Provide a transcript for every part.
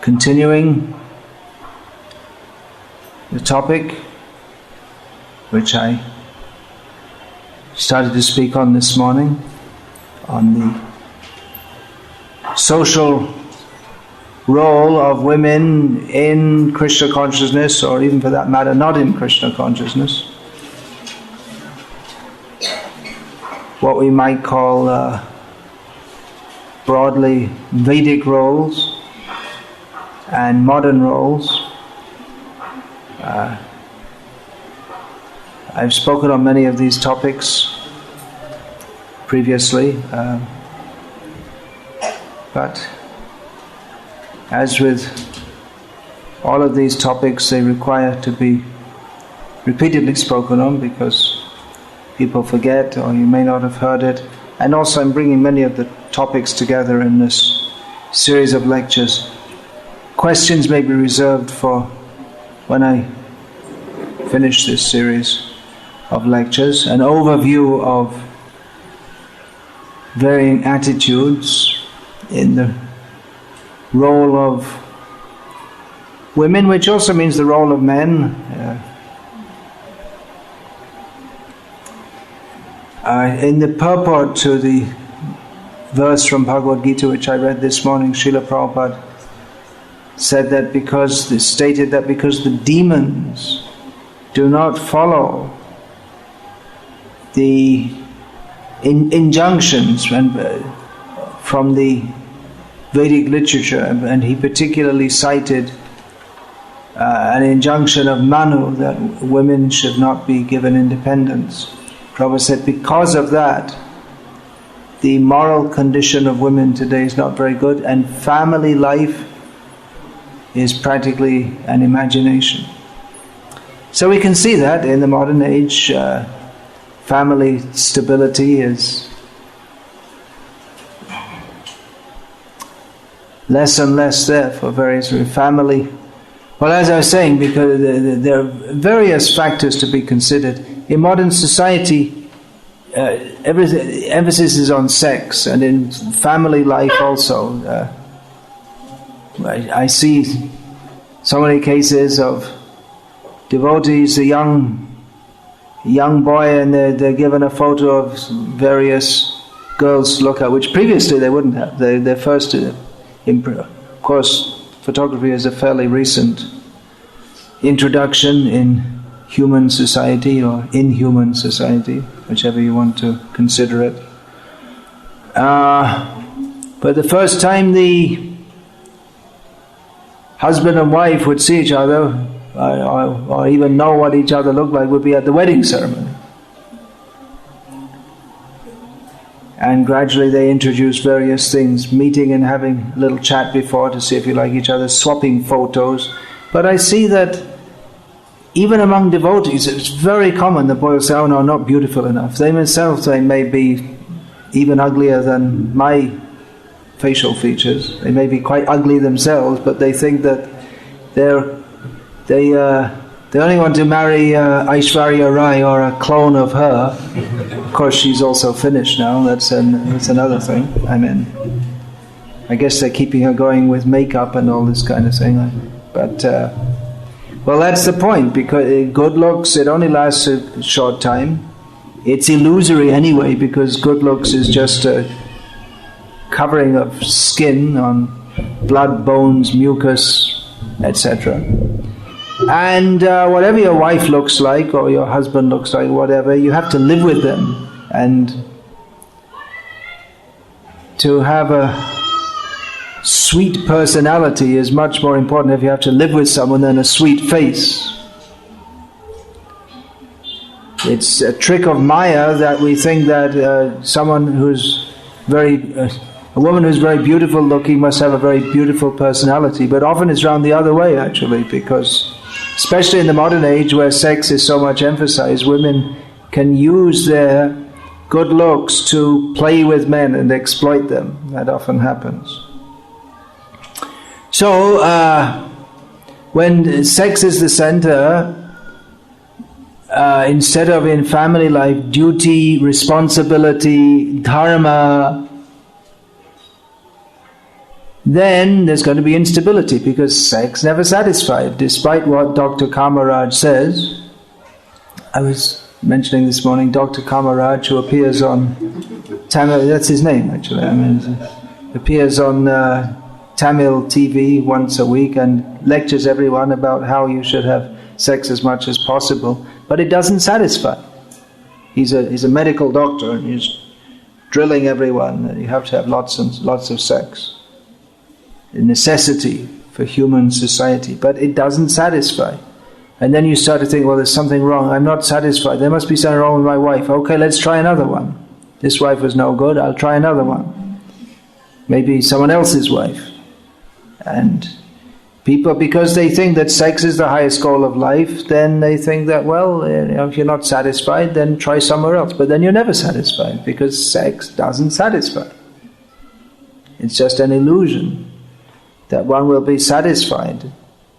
continuing the topic which I started to speak on this morning, on the social role of women in Krishna consciousness, or even for that matter not in Krishna consciousness. What we might call broadly Vedic roles and modern roles. I've spoken on many of these topics previously, but as with all of these topics, they require to be repeatedly spoken on because people forget, or you may not have heard it. And also I'm bringing many of the topics together in this series of lectures. Questions may be reserved for when I finish this series of lectures. An overview of varying attitudes in the role of women, which also means the role of men. In the purport to the verse from Bhagavad Gita which I read this morning, Srila Prabhupada stated that because the demons do not follow the injunctions from the Vedic literature, and he particularly cited an injunction of Manu that women should not be given independence. Prabhupada said because of that, the moral condition of women today is not very good, and family life is practically an imagination. So we can see that in the modern age, family stability is less and less there for various reasons. Family, well, as I was saying, because there are various factors to be considered. In modern society, emphasis is on sex, and in family life also. I see so many cases of devotees, a young boy, and they're given a photo of various girls to look at, which previously they wouldn't have. They're first to of course, photography is a fairly recent introduction in human society or inhuman society, whichever you want to consider it. But the first time the husband and wife would see each other, or even know what each other looked like, would be at the wedding ceremony. And gradually they introduced various things, meeting and having a little chat before to see if you like each other, swapping photos. But I see that even among devotees, it's very common that boys say, oh no, not beautiful enough. They themselves, they may be even uglier than my facial features. They may be quite ugly themselves, but they think that they only want to marry Aishwarya Rai or a clone of her. Of course, she's also finished now. That's another thing. I mean, I guess they're keeping her going with makeup and all this kind of thing. But well, that's the point. Because good looks, it only lasts a short time. It's illusory anyway, because good looks is just a covering of skin on blood, bones, mucus, etc. And whatever your wife looks like, or your husband looks like, whatever, you have to live with them. And to have a sweet personality is much more important if you have to live with someone than a sweet face. It's a trick of Maya that we think that a woman who's very beautiful looking must have a very beautiful personality, but often it's round the other way actually, because especially in the modern age where sex is so much emphasized, women can use their good looks to play with men and exploit them. That often happens. So, when sex is the center, instead of in family life, duty, responsibility, dharma, then there's going to be instability, because sex never satisfied, despite what Dr. Kamaraj says. I was mentioning this morning Dr. Kamaraj, who appears on Tamil, that's his name actually, appears on Tamil TV once a week and lectures everyone about how you should have sex as much as possible, but it doesn't satisfy. He's a medical doctor, and he's drilling everyone that you have to have lots and lots of sex. A necessity for human society, but it doesn't satisfy. And then you start to think, well, there's something wrong, I'm not satisfied, there must be something wrong with my wife. Okay, let's try another one. This wife was no good, I'll try another one. Maybe someone else's wife. And people, because they think that sex is the highest goal of life, then they think that, well, if you're not satisfied, then try somewhere else. But then you're never satisfied, because sex doesn't satisfy. It's just an illusion that one will be satisfied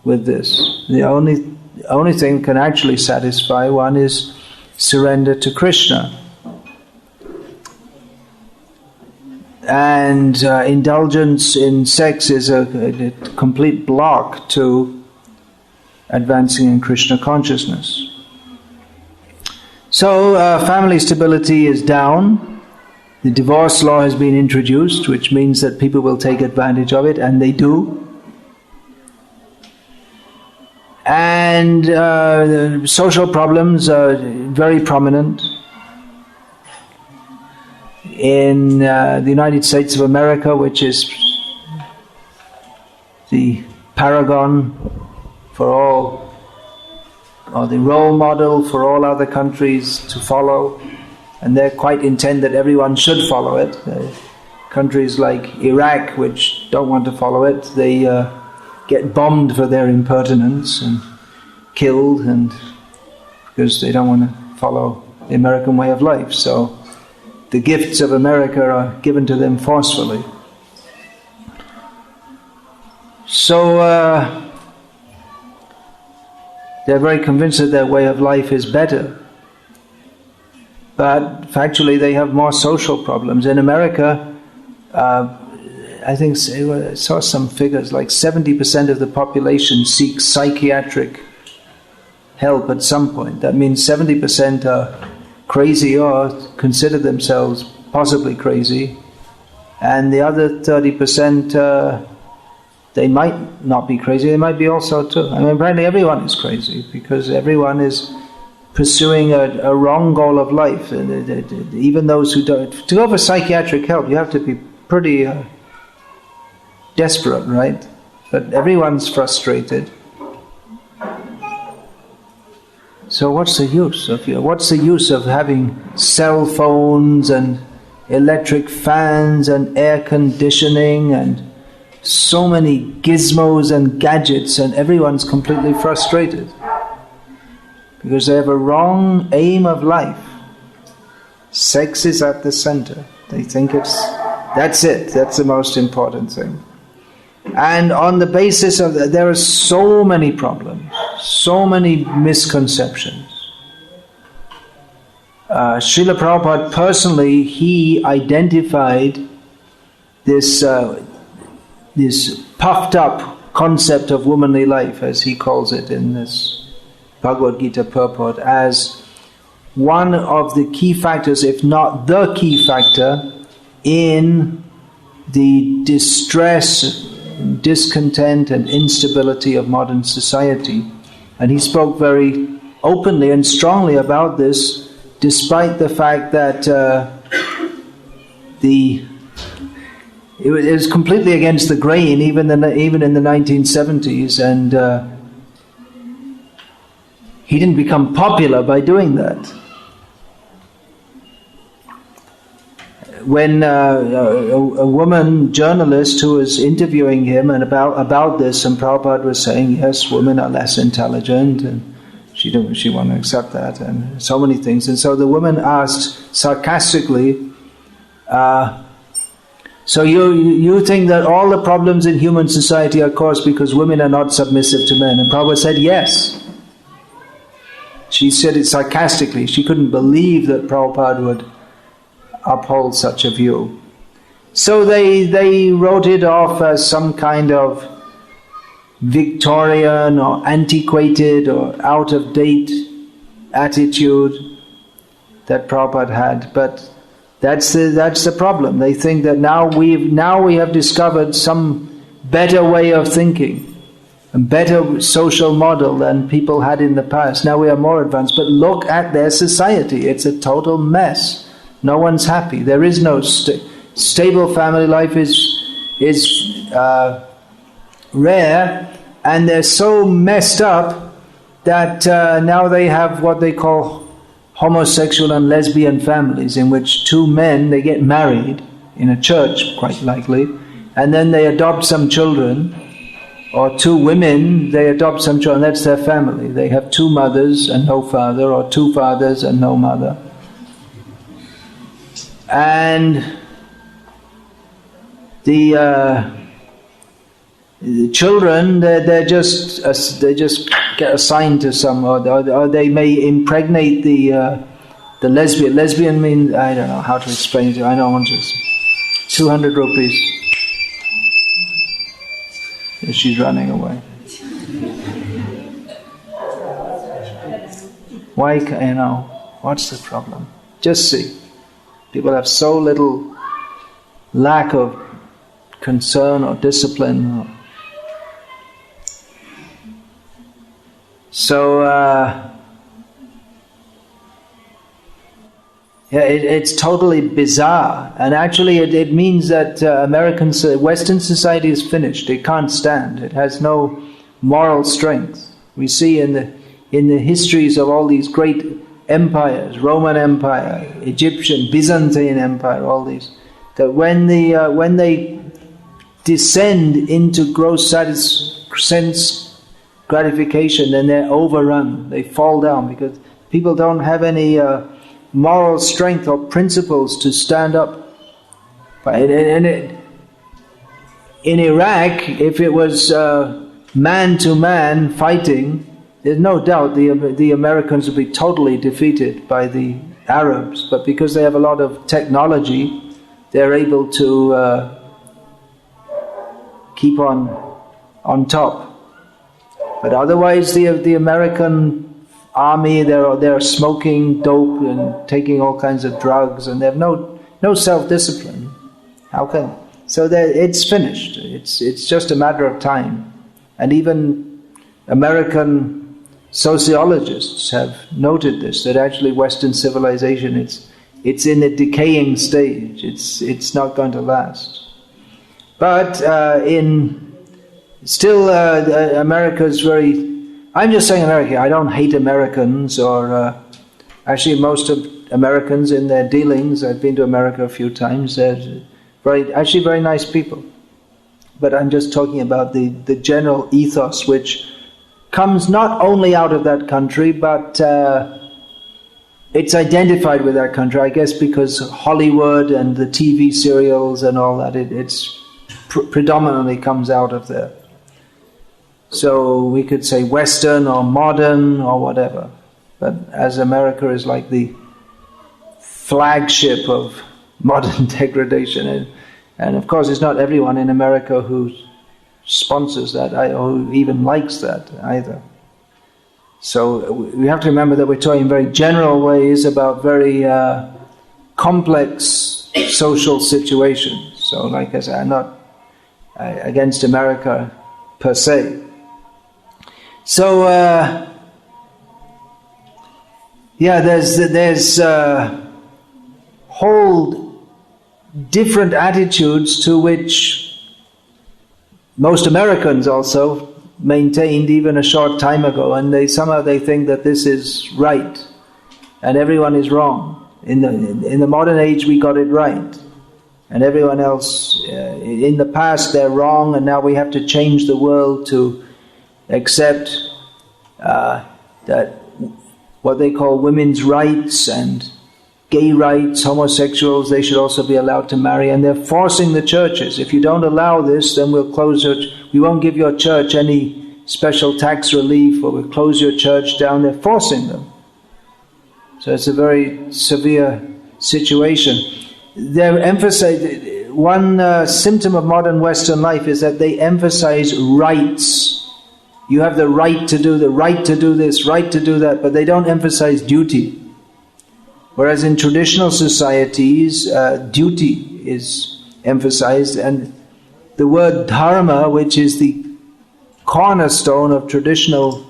with this. The only thing that can actually satisfy one is surrender to Krishna. And indulgence in sex is a complete block to advancing in Krishna consciousness. So family stability is down. The divorce law has been introduced, which means that people will take advantage of it, and they do. And the social problems are very prominent. In the United States of America, which is the paragon for all, or the role model for all other countries to follow, and they're quite intent that everyone should follow it. Countries like Iraq, which don't want to follow it, they get bombed for their impertinence and killed, and because they don't want to follow the American way of life. So the gifts of America are given to them forcefully. So they're very convinced that their way of life is better. But factually they have more social problems. In America, I think I saw some figures, like 70% of the population seeks psychiatric help at some point. That means 70% are crazy or consider themselves possibly crazy, and the other 30%, they might not be crazy, they might be also too. I mean, apparently everyone is crazy, because everyone is pursuing a wrong goal of life. Even those who don't, to go for psychiatric help, you have to be pretty desperate, right? But everyone's frustrated. So what's the use of having cell phones and electric fans and air conditioning and so many gizmos and gadgets, and everyone's completely frustrated because they have a wrong aim of life. Sex is at the center. They think that's the most important thing. And on the basis of that, there are so many problems, so many misconceptions. Srila Prabhupada personally, he identified this puffed up concept of womanly life, as he calls it in this Bhagavad Gita purport, as one of the key factors, if not the key factor, in the distress, discontent and instability of modern society. And he spoke very openly and strongly about this, despite the fact that it was completely against the grain, even in the 1970s, and he didn't become popular by doing that. When a woman journalist who was interviewing him and about this, and Prabhupada was saying, yes, women are less intelligent, and she won't accept that, and so many things. And so the woman asked sarcastically, so you think that all the problems in human society are caused because women are not submissive to men? And Prabhupada said, yes. She said it sarcastically. She couldn't believe that Prabhupada would uphold such a view. So they wrote it off as some kind of Victorian or antiquated or out-of-date attitude that Prabhupada had. But that's the problem. They think that now we have discovered some better way of thinking, a better social model than people had in the past. Now we are more advanced. But look at their society. It's a total mess. No one's happy. There is no stable family life is rare, and they're so messed up that now they have what they call homosexual and lesbian families, in which two men, they get married in a church, quite likely, and then they adopt some children, or two women, they adopt some children, that's their family. They have two mothers and no father, or two fathers and no mother. And the children, they just get assigned to some, or they may impregnate the lesbian. Lesbian means, I don't know how to explain it. I don't want to. 200 rupees. She's running away. Why? What's the problem? Just see. People have so little lack of concern or discipline. It's totally bizarre, and actually it means that Western society is finished. It can't stand. It has no moral strength. We see in the histories of all these great empires, Roman Empire, Egyptian, Byzantine Empire, all these, that when they descend into gross sense gratification, then they're overrun. They fall down because people don't have any moral strength or principles to stand up. In Iraq, if it was man to man fighting, there's no doubt the Americans would be totally defeated by the Arabs. But because they have a lot of technology, they're able to keep on top. But otherwise, the American army, they're smoking dope and taking all kinds of drugs, and they have no self-discipline. How can? So it's finished. It's just a matter of time. And even American sociologists have noted this, that actually Western civilization, it's in a decaying stage. It's not going to last. But America's very. I'm just saying America. I don't hate Americans, or actually most of Americans in their dealings. I've been to America a few times. They're very nice people. But I'm just talking about the general ethos, which comes not only out of that country, but it's identified with that country. I guess because Hollywood and the TV serials and all that, it's predominantly comes out of there. So we could say Western or modern or whatever. But as America is like the flagship of modern degradation, and of course it's not everyone in America who sponsors that or who even likes that either. So we have to remember that we're talking in very general ways about very complex social situations. So like I said, I'm not against America per se. So there's whole different attitudes to which most Americans also maintained even a short time ago, and they think that this is right and everyone is wrong. In the modern age we got it right, and everyone else in the past they're wrong, and now we have to change the world to accept that what they call women's rights and gay rights, homosexuals, they should also be allowed to marry, and they're forcing the churches. If you don't allow this, then we'll close we won't give your church any special tax relief, or we'll close your church down. They're forcing them. So it's a very severe situation. They're emphasizing, one symptom of modern Western life is that they emphasize rights. You have the right to do this, right to do that, but they don't emphasize duty. Whereas in traditional societies, duty is emphasized, and the word dharma, which is the cornerstone of traditional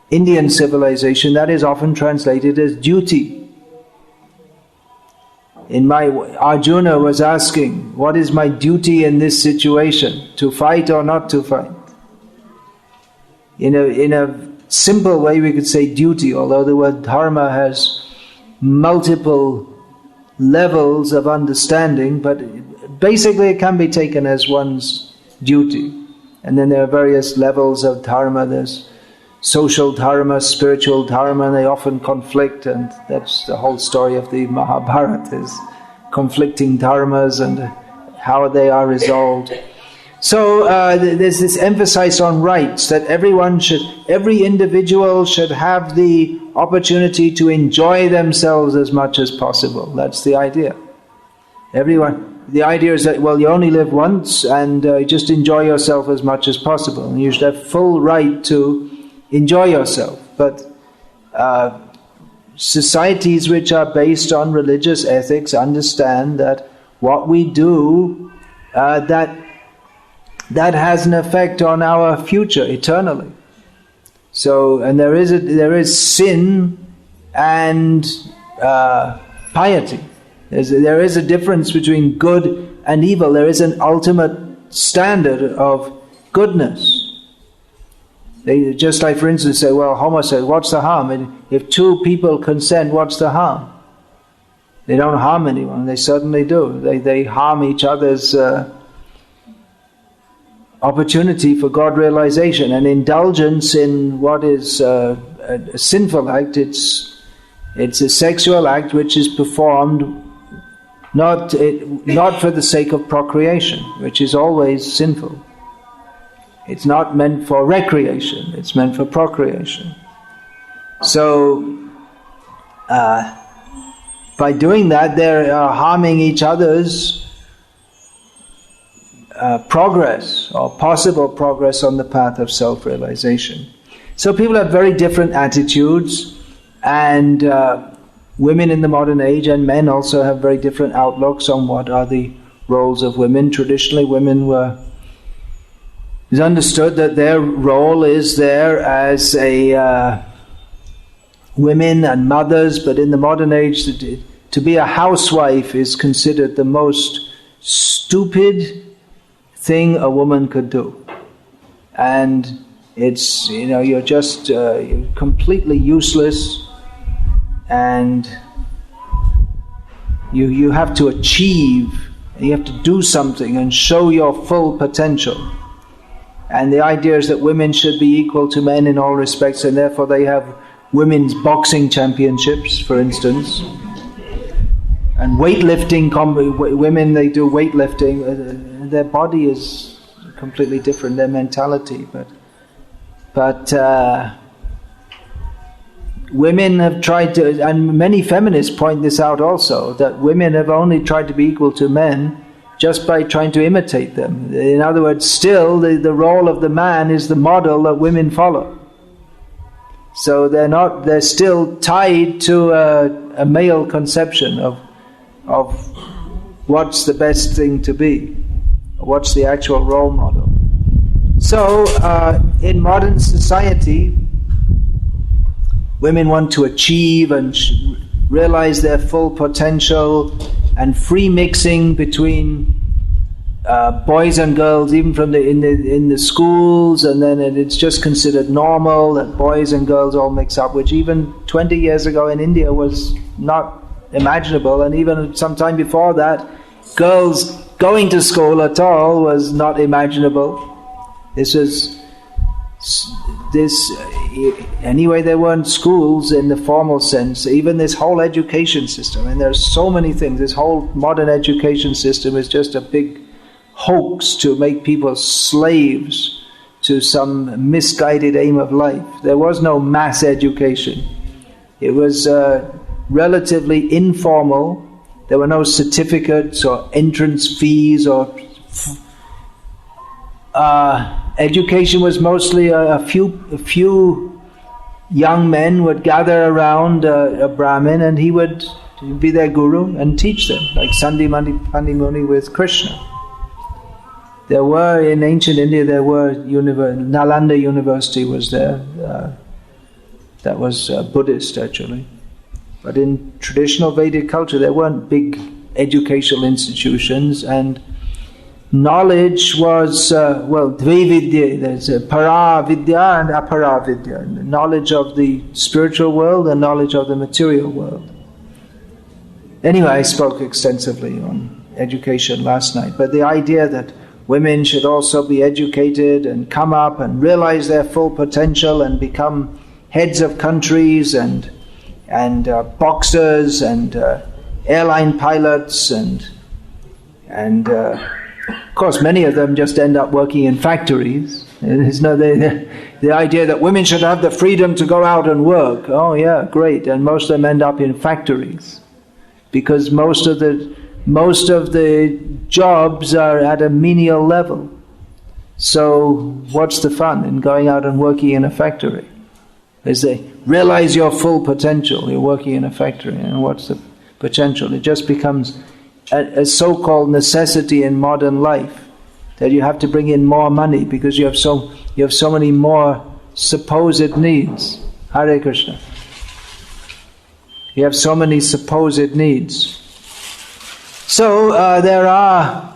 Indian civilization, that is often translated as duty. Arjuna was asking, what is my duty in this situation? To fight or not to fight? In a simple way we could say duty, although the word dharma has multiple levels of understanding, but basically it can be taken as one's duty. And then there are various levels of dharma. There's social dharma, spiritual dharma, and they often conflict, and that's the whole story of the Mahabharata, is conflicting dharmas and how they are resolved. So there's this emphasis on rights, that every individual should have the opportunity to enjoy themselves as much as possible. That's the idea. The idea is that, well, you only live once, and just enjoy yourself as much as possible. And you should have full right to enjoy yourself. But societies which are based on religious ethics understand that what we do, that has an effect on our future eternally. So, and there is sin and piety. There is a difference between good and evil. There is an ultimate standard of goodness. They just like, for instance, say, well, homosexual, what's the harm? And if two people consent, what's the harm? They don't harm anyone. They certainly do. They harm each other's opportunity for God realization. And indulgence in what is a sinful act, it's a sexual act which is performed not for the sake of procreation, which is always sinful. It's not meant for recreation, it's meant for procreation. So, by doing that, they are harming each other's progress, or possible progress on the path of self-realization. So people have very different attitudes, and women in the modern age and men also have very different outlooks on what are the roles of women. Traditionally, it's understood that their role is there as women and mothers, but in the modern age, to be a housewife is considered the most stupid thing a woman could do. And it's, you're just you're completely useless, and you have to achieve, you have to do something and show your full potential. And the idea is that women should be equal to men in all respects, and therefore they have women's boxing championships, for instance. And weightlifting, women, they do weightlifting. Their body is completely different, their mentality. But women have tried to, and many feminists point this out also, that women have only tried to be equal to men just by trying to imitate them. In other words, still the role of the man is the model that women follow. So they're still tied to a male conception of what's the best thing to be, what's the actual role model. So in modern society, women want to achieve and realize their full potential, and free mixing between boys and girls, even from in the schools, and then it's just considered normal that boys and girls all mix up, which even 20 years ago in India was not imaginable, and even some time before that, girls going to school at all was not imaginable. Anyway, there weren't schools in the formal sense. Even this whole education system, and there's so many things, this whole modern education system is just a big hoax to make people slaves to some misguided aim of life. There was no mass education. It was relatively informal, There were no certificates or entrance fees or education was mostly a few young men would gather around a Brahmin, and he would be their guru and teach them, like Sandipani Muni with Krishna. There were, in ancient India, Nalanda University was there. That was Buddhist, actually. But in traditional Vedic culture, there weren't big educational institutions, and knowledge was, dvividya, there's para vidya and apara vidya, knowledge of the spiritual world and knowledge of the material world. Anyway, I spoke extensively on education last night, but the idea that women should also be educated and come up and realize their full potential and become heads of countries and boxers and airline pilots and of course many of them just end up working in factories. There's no the idea that women should have the freedom to go out and work. Oh yeah, great. And most of them end up in factories because most of the jobs are at a menial level. So what's the fun in going out and working in a factory? As they realize your full potential, you're working in a factory, and what's the potential? It just becomes a so-called necessity in modern life that you have to bring in more money because you have so many more supposed needs. Hare Krishna. You have so many supposed needs. So there are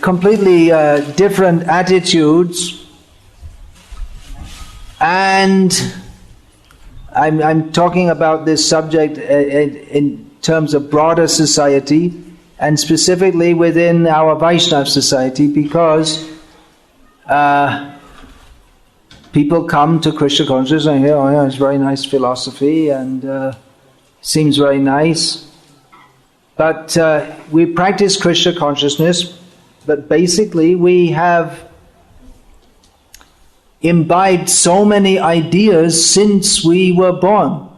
completely different attitudes. And I'm talking about this subject in terms of broader society and specifically within our Vaishnava society, because people come to Krishna consciousness and hear, oh yeah, it's very nice philosophy and seems very nice. But we practice Krishna consciousness, but basically we have imbibed so many ideas since we were born.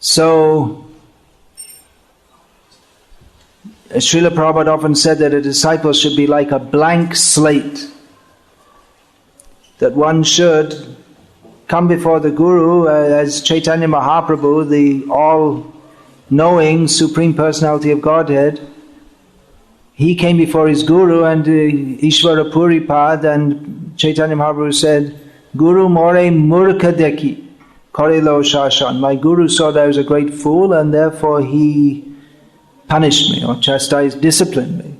So, Srila Prabhupada often said that a disciple should be like a blank slate. That one should come before the Guru as Chaitanya Mahaprabhu, the all-knowing Supreme Personality of Godhead. He came before his Guru and Ishvara Puripad, and Chaitanya Mahaprabhu said, Guru more murkha deki korelo shashan. My Guru saw that I was a great fool and therefore he punished me or chastised, disciplined me.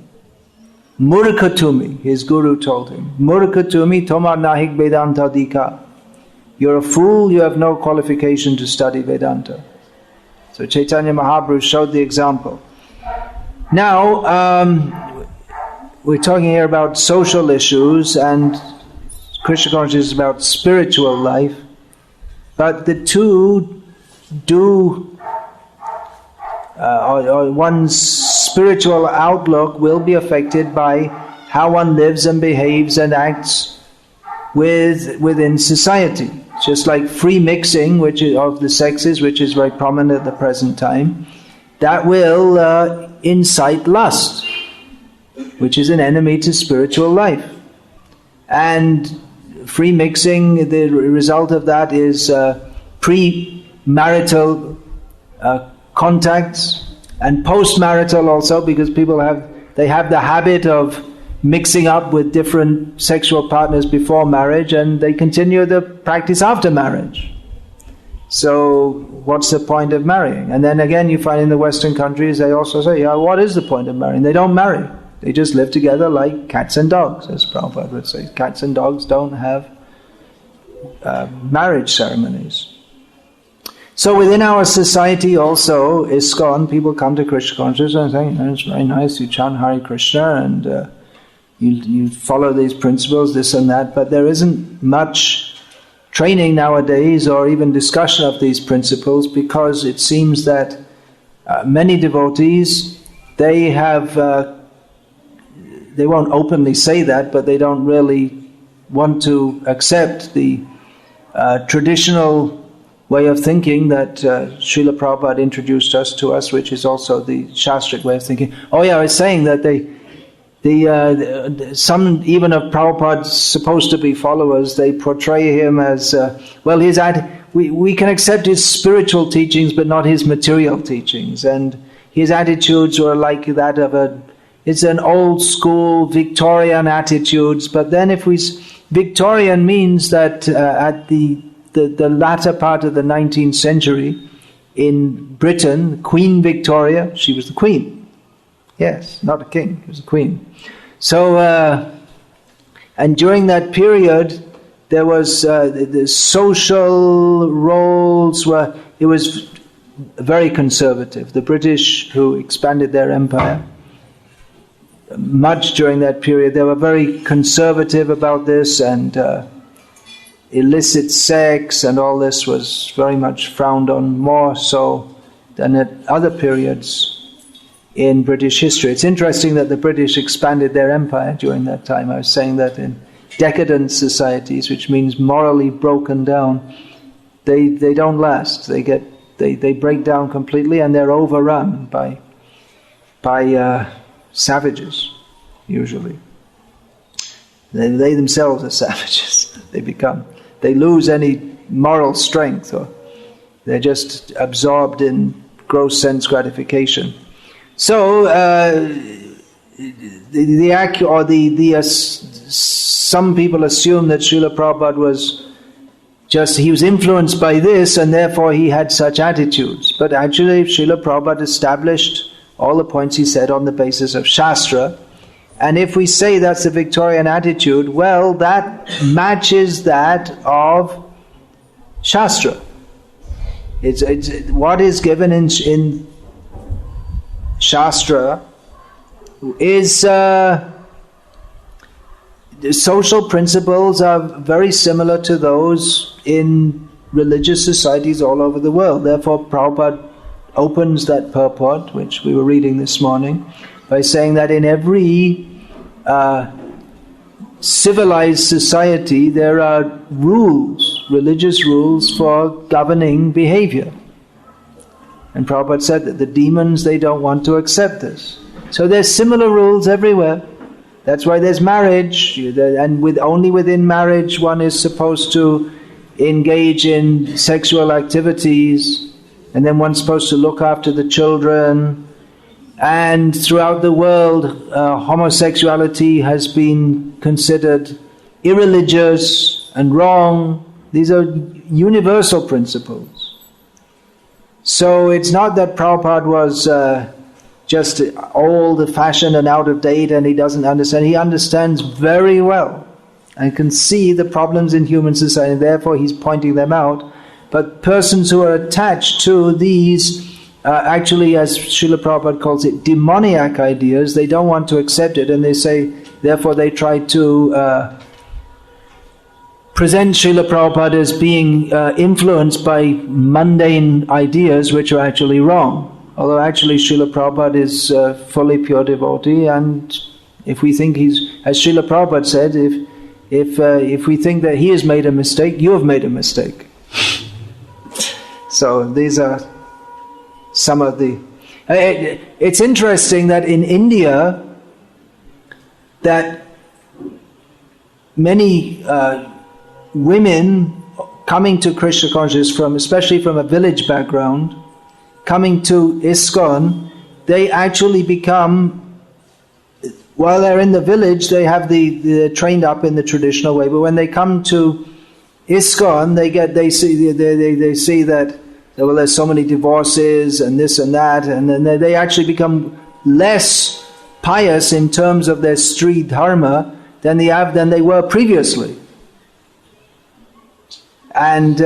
Murkha to me, his Guru told him. Murkha to me, tomar nahik Vedanta dika. You're a fool, you have no qualification to study Vedanta. So Chaitanya Mahaprabhu showed the example. Now, we're talking here about social issues, and Krishna consciousness is about spiritual life, but the two or one's spiritual outlook will be affected by how one lives and behaves and acts within society. Just like free mixing, which is of the sexes, which is very prominent at the present time, that will incite lust, which is an enemy to spiritual life. And free mixing, the result of that is pre-marital contacts and post-marital also, because people have the habit of mixing up with different sexual partners before marriage, and they continue the practice after marriage. So what's the point of marrying? And then again you find in the Western countries they also say, yeah, what is the point of marrying? They don't marry. They just live together like cats and dogs, as Prabhupada would say. Cats and dogs don't have marriage ceremonies. So within our society also, ISKCON, people come to Krishna consciousness and say, it's very nice, you chant Hare Krishna and you follow these principles, this and that, but there isn't much training nowadays or even discussion of these principles, because it seems that many devotees, they won't openly say that, but they don't really want to accept the traditional way of thinking that Srila Prabhupada introduced to us, which is also the Shastric way of thinking. Oh yeah, I was saying that some even of Prabhupada's supposed to be followers, they portray him as we can accept his spiritual teachings, but not his material teachings, and his attitudes were like that of it's an old school Victorian attitudes. But then Victorian means that at the latter part of the 19th century in Britain, Queen Victoria, she was the queen. Yes, not a king, she was a queen. So, and during that period, there was the social roles it was very conservative. The British, who expanded their empire, much during that period, they were very conservative about this, and illicit sex and all this was very much frowned on, more so than at other periods in British history. It's interesting that the British expanded their empire during that time. I was saying that in decadent societies, which means morally broken down, they don't last. They break down completely, and they're overrun by savages, usually. They themselves are savages. They lose any moral strength, or they're just absorbed in gross sense gratification. So some people assume that Srila Prabhupada he was influenced by this, and therefore he had such attitudes. But actually, Srila Prabhupada established all the points he said on the basis of Shastra. And if we say that's the Victorian attitude, well, that matches that of Shastra. It's what is given in Shastra is the social principles are very similar to those in religious societies all over the world. Therefore, Prabhupada opens that purport, which we were reading this morning, by saying that in every civilized society there are rules, religious rules for governing behavior. And Prabhupada said that the demons, they don't want to accept this. So there's similar rules everywhere. That's why there's marriage, and only within marriage one is supposed to engage in sexual activities, and then one's supposed to look after the children. And throughout the world, homosexuality has been considered irreligious and wrong. These are universal principles. So it's not that Prabhupada was just old-fashioned and out of date and he doesn't understand. He understands very well and can see the problems in human society, and therefore he's pointing them out. But persons who are attached to these, actually, as Srila Prabhupada calls it, demoniac ideas, they don't want to accept it, and they say, therefore they try to present Srila Prabhupada as being influenced by mundane ideas which are actually wrong. Although actually Srila Prabhupada is fully pure devotee, and if we think he's, as Srila Prabhupada said, if we think that he has made a mistake, you have made a mistake. So these are some of the... It's interesting that in India, that many women coming to Krishna consciousness, especially from a village background, coming to ISKCON, they actually become, while they're in the village, they're trained up in the traditional way, but when they come to ISKCON, they see that, well, there's so many divorces and this and that, and then they actually become less pious in terms of their Sri Dharma than they were previously. And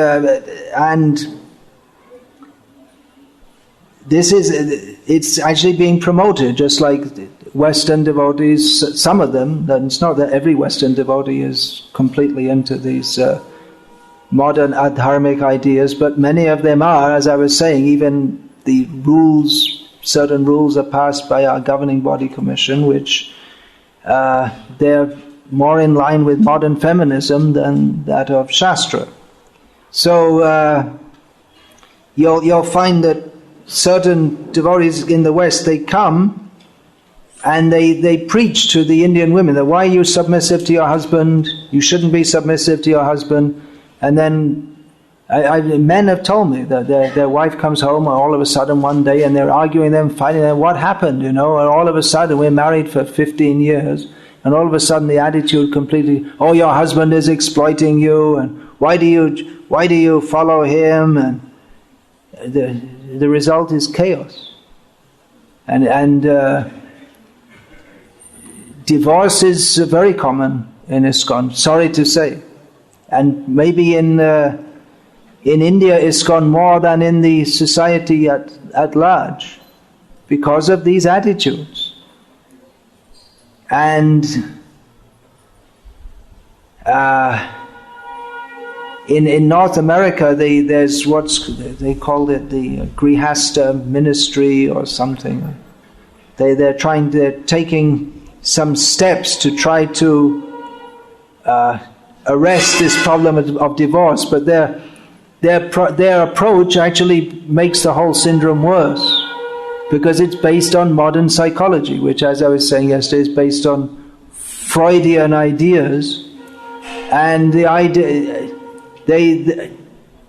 this it's actually being promoted, just like Western devotees, some of them. It's not that every Western devotee is completely into these modern adharmic ideas, but many of them are, as I was saying. Even the rules, certain rules are passed by our governing body commission, which they're more in line with modern feminism than that of Shastra. So you'll find that certain devotees in the West, they come and they preach to the Indian women that why are you submissive to your husband? You shouldn't be submissive to your husband. And then men have told me that their wife comes home all of a sudden one day and they're arguing them, fighting them. What happened? And all of a sudden we're married for 15 years, and all of a sudden the attitude completely, oh, your husband is exploiting you, and why do you follow him? And the result is chaos. And divorce is very common in ISKCON, sorry to say. And maybe in India, ISKCON more than in the society at large, because of these attitudes. And in North America, there's they called it the Grihasta ministry or something. They're taking some steps to try to arrest this problem of divorce, but their approach actually makes the whole syndrome worse, because it's based on modern psychology, which, as I was saying yesterday, is based on Freudian ideas. And the idea, they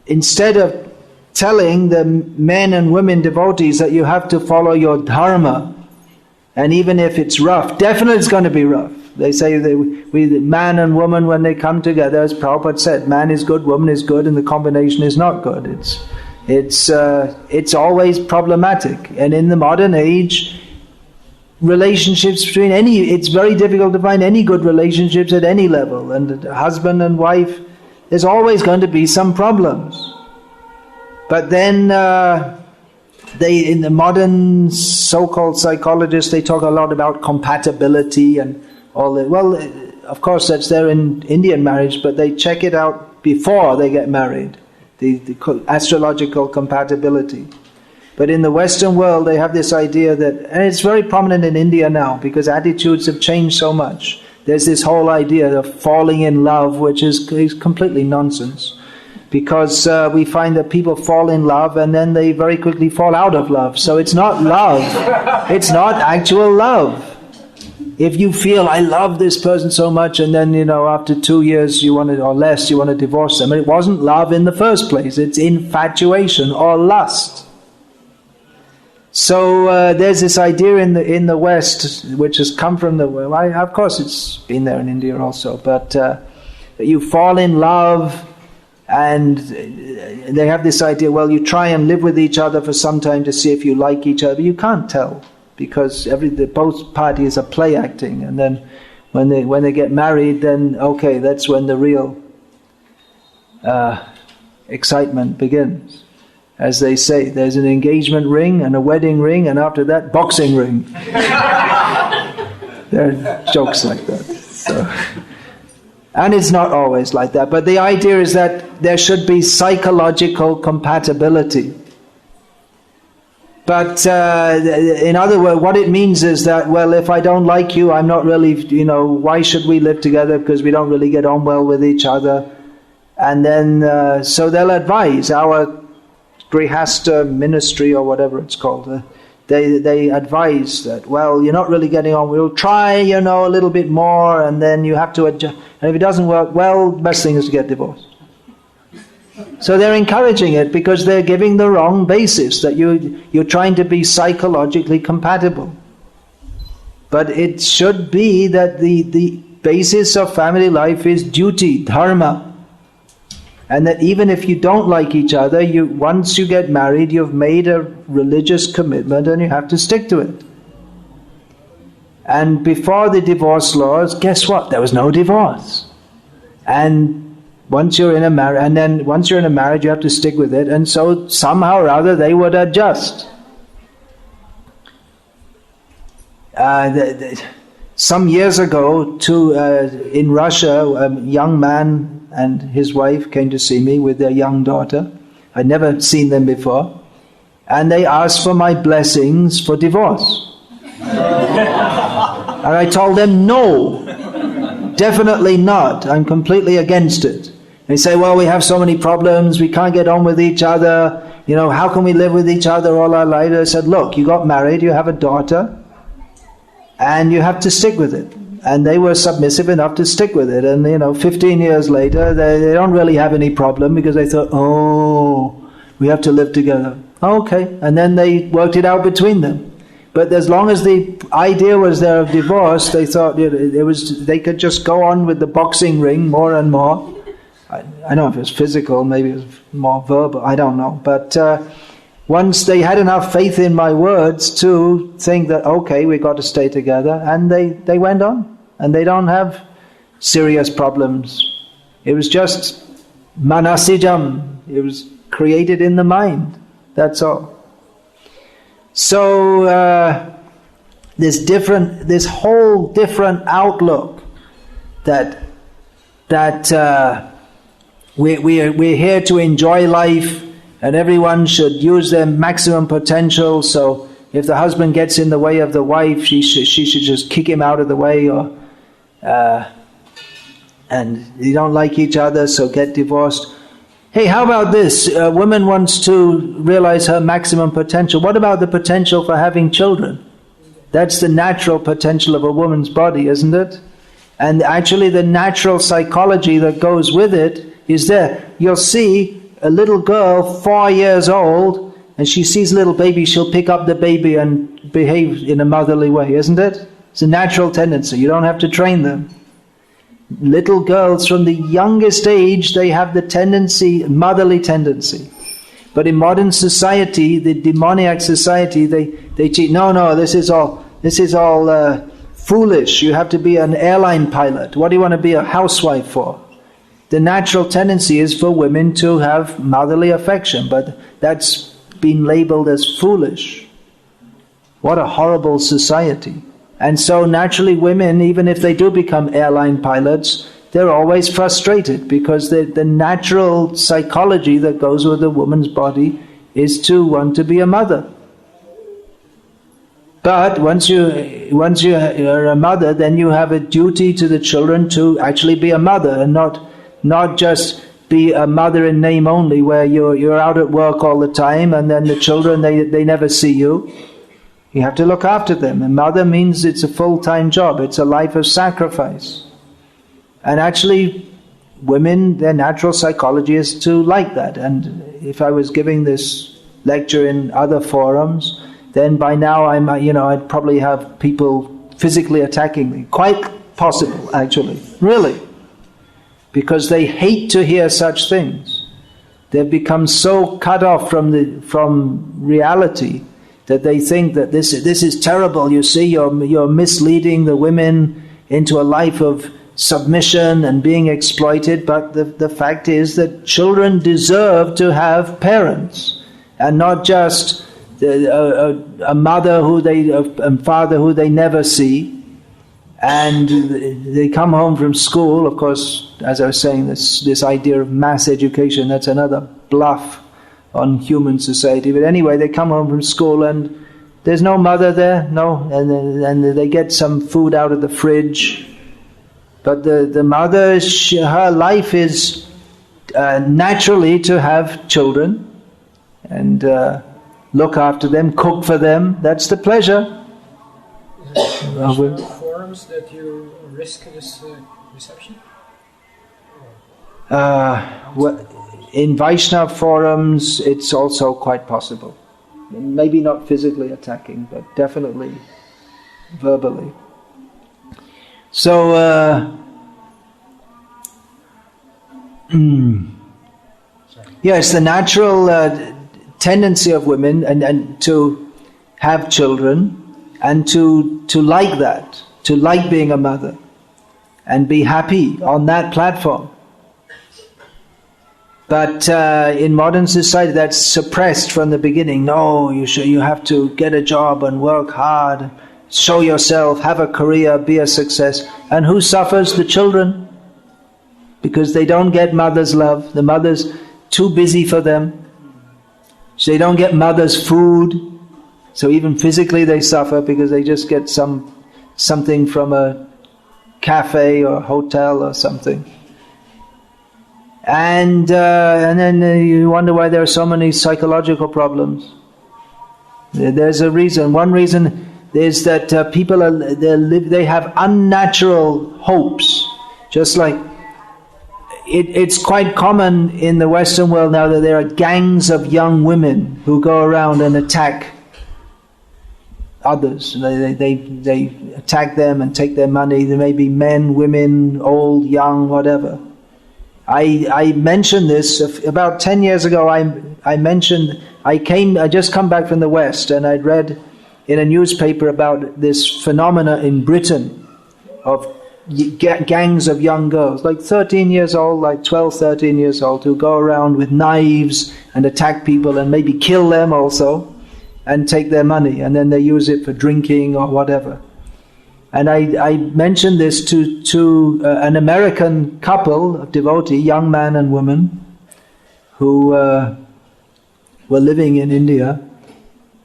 instead of telling the men and women devotees that you have to follow your dharma, and even if it's rough, definitely it's going to be rough. They say that man and woman, when they come together, as Prabhupada said, man is good, woman is good, and the combination is not good. It's always problematic. And in the modern age, relationships between it's very difficult to find any good relationships at any level. And husband and wife, there's always going to be some problems. But then in the modern so-called psychologists, they talk a lot about compatibility and all that. Well, of course that's there in Indian marriage, but they check it out before they get married, the astrological compatibility. But in the Western world, they have this idea that, and it's very prominent in India now, because attitudes have changed so much. There's this whole idea of falling in love, which is completely nonsense. Because we find that people fall in love and then they very quickly fall out of love. So it's not love. It's not actual love. If you feel, I love this person so much, and then, after 2 years or less, you want to divorce them, and it wasn't love in the first place. It's infatuation or lust. So there's this idea in the West, which has come from of course it's been there in India also, but that you fall in love, and they have this idea, well, you try and live with each other for some time to see if you like each other. You can't tell, because both parties are play acting, and then when they get married, then okay, that's when the real excitement begins. As they say, there's an engagement ring and a wedding ring, and after that, boxing ring. There are jokes like that. So. And it's not always like that, but the idea is that there should be psychological compatibility. But in other words, what it means is that, well, if I don't like you, I'm not really, why should we live together? Because we don't really get on well with each other. And then, so they'll advise, our Grihasta ministry or whatever it's called, they advise that, well, you're not really getting on, we'll try, a little bit more, and then you have to adjust. And if it doesn't work, well, the best thing is to get divorced. So they're encouraging it because they're giving the wrong basis, that you're trying to be psychologically compatible. But it should be that the basis of family life is duty, dharma. And that even if you don't like each other, once you get married, you've made a religious commitment and you have to stick to it. And before the divorce laws, guess what? There was no divorce. And once you're in a marriage, you have to stick with it. And so somehow or other they would adjust. Some years ago, in Russia, a young man and his wife came to see me with their young daughter. I'd never seen them before. And they asked for my blessings for divorce. And I told them, no, definitely not. I'm completely against it. They say, well, we have so many problems, we can't get on with each other, how can we live with each other all our life? I said, look, you got married, you have a daughter, and you have to stick with it. And they were submissive enough to stick with it. And 15 years later, they don't really have any problem because they thought, we have to live together. Okay. And then they worked it out between them. But as long as the idea was there of divorce, they thought they could just go on with the boxing ring more and more. I don't know if it was physical, maybe it was more verbal, I don't know. But once they had enough faith in my words to think that, okay, we got to stay together, and they went on. And they don't have serious problems. It was just manasijam. It was created in the mind. That's all. So this whole different outlook that we're here to enjoy life, and everyone should use their maximum potential. So if the husband gets in the way of the wife, she should just kick him out of the way, and you don't like each other, so get divorced. Hey, how about this? A woman wants to realize her maximum potential. What about the potential for having children? That's the natural potential of a woman's body, isn't it? And actually the natural psychology that goes with it is there. You'll see a little girl, 4 years old, and she sees a little baby, she'll pick up the baby and behave in a motherly way, isn't it? It's a natural tendency. You don't have to train them. Little girls from the youngest age, they have the tendency, motherly tendency. But in modern society, the demoniac society, they teach, no, this is all foolish. You have to be an airline pilot. What do you want to be a housewife for? The natural tendency is for women to have motherly affection, but that's been labeled as foolish. What a horrible society. And so naturally women, even if they do become airline pilots, they're always frustrated because the natural psychology that goes with a woman's body is to want to be a mother. But once you are a mother, then you have a duty to the children to actually be a mother, and not just be a mother in name only, where you're out at work all the time and then the children, they never see you. You have to look after them. And mother means it's a full-time job. It's a life of sacrifice. And actually, women, their natural psychology is to like that. And if I was giving this lecture in other forums, then by now I'd probably have people physically attacking me. Quite possible, actually. Really. Because they hate to hear such things. They've become so cut off from reality that they think that this is terrible. You see, you're misleading the women into a life of submission and being exploited. But the fact is that children deserve to have parents, and not just a mother and father who they never see. And they come home from school. Of course, as I was saying, this idea of mass education, that's another bluff on human society. But anyway, they come home from school and there's no mother there, and they get some food out of the fridge. But the mother, her life is naturally to have children and look after them, cook for them. That's the pleasure. Is there forums that you risk this reception? In Vaishnava forums, it's also quite possible. Maybe not physically attacking, but definitely verbally. So, it's the natural tendency of women and to have children and to like that, to like being a mother and be happy on that platform. But in modern society, that's suppressed from the beginning. No, you have to get a job and work hard, show yourself, have a career, be a success. And who suffers? The children. Because they don't get mother's love. The mother's too busy for them. So they don't get mother's food. So even physically they suffer because they just get something from a cafe or hotel or something. And then you wonder why there are so many psychological problems. There's a reason. One reason is that people they have unnatural hopes. Just like it's quite common in the Western world now that there are gangs of young women who go around and attack others. They attack them and take their money. There may be men, women, old, young, whatever. I mentioned this about 10 years ago. I just come back from the West, and I'd read in a newspaper about this phenomena in Britain of gangs of young girls, like 13 years old, like 12, 13 years old, who go around with knives and attack people and maybe kill them also and take their money, and then they use it for drinking or whatever. And I mentioned this to an American couple, a devotee, young man and woman, who were living in India,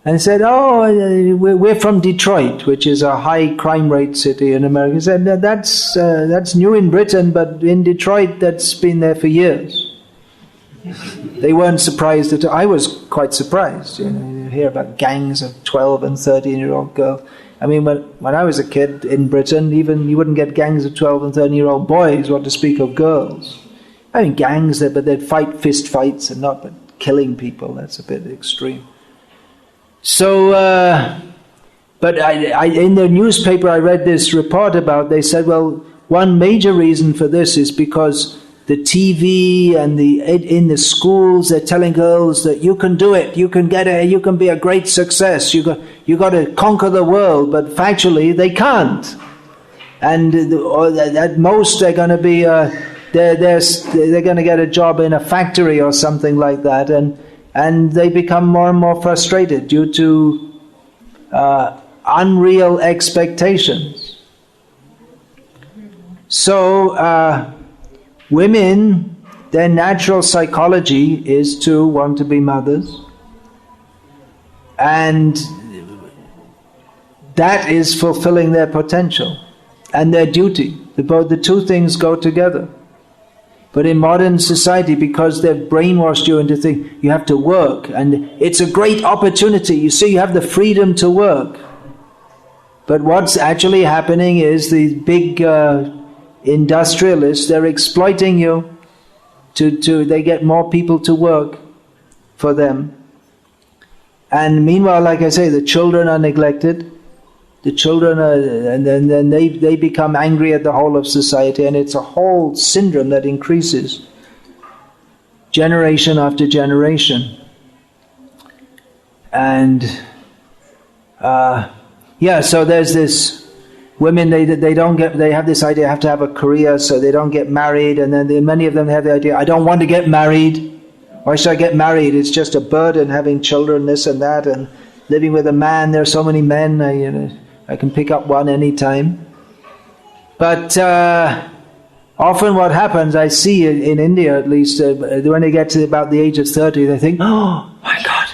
and said, "Oh, we're from Detroit, which is a high crime rate city in America." He said, "That's new in Britain, but in Detroit, that's been there for years." They weren't surprised at all. I was quite surprised. You hear about gangs of 12 and 13-year-old girls. I mean, when I was a kid in Britain, even you wouldn't get gangs of 12 and 13-year-old boys, what to speak of girls. I mean, gangs, but they'd fight fist fights and not but killing people. That's a bit extreme. So, but I in the newspaper I read this report about, they said, well, one major reason for this is because the TV and in the schools, they're telling girls that you can do it, you can be a great success, you got to conquer the world, but factually they can't. And at most they're going to be they're going to get a job in a factory or something like that, and they become more and more frustrated due to unreal expectations. So women, their natural psychology is to want to be mothers, and that is fulfilling their potential and their duty. The two things go together. But in modern society, because they've brainwashed you into thinking you have to work, and it's a great opportunity. You see, you have the freedom to work. But what's actually happening is the big industrialists, they're exploiting you they get more people to work for them. And meanwhile, like I say, the children are neglected. The children and then they become angry at the whole of society, and it's a whole syndrome that increases generation after generation. And so there's this women, they have this idea, have to have a career, so they don't get married, and then many of them have the idea, I don't want to get married. Why should I get married? It's just a burden having children, this and that, and living with a man. There are so many men, I can pick up one anytime. But often what happens, I see in India at least, when they get to about the age of 30, they think, oh my God,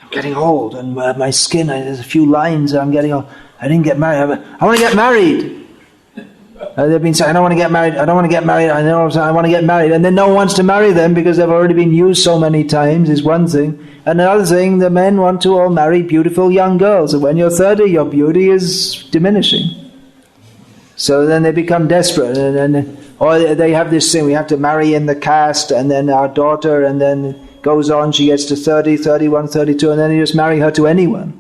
I'm getting old, and my skin, there's a few lines, I'm getting old. I didn't get married. I want to get married. They've been saying, I don't want to get married, I don't want to get married, I want to get married. And then no one wants to marry them because they've already been used so many times, is one thing. Another thing, the men want to all marry beautiful young girls. And when you're 30, your beauty is diminishing. So then they become desperate. Or they have this thing, we have to marry in the caste, and then our daughter, and then goes on, she gets to 30, 31, 32, and then you just marry her to anyone.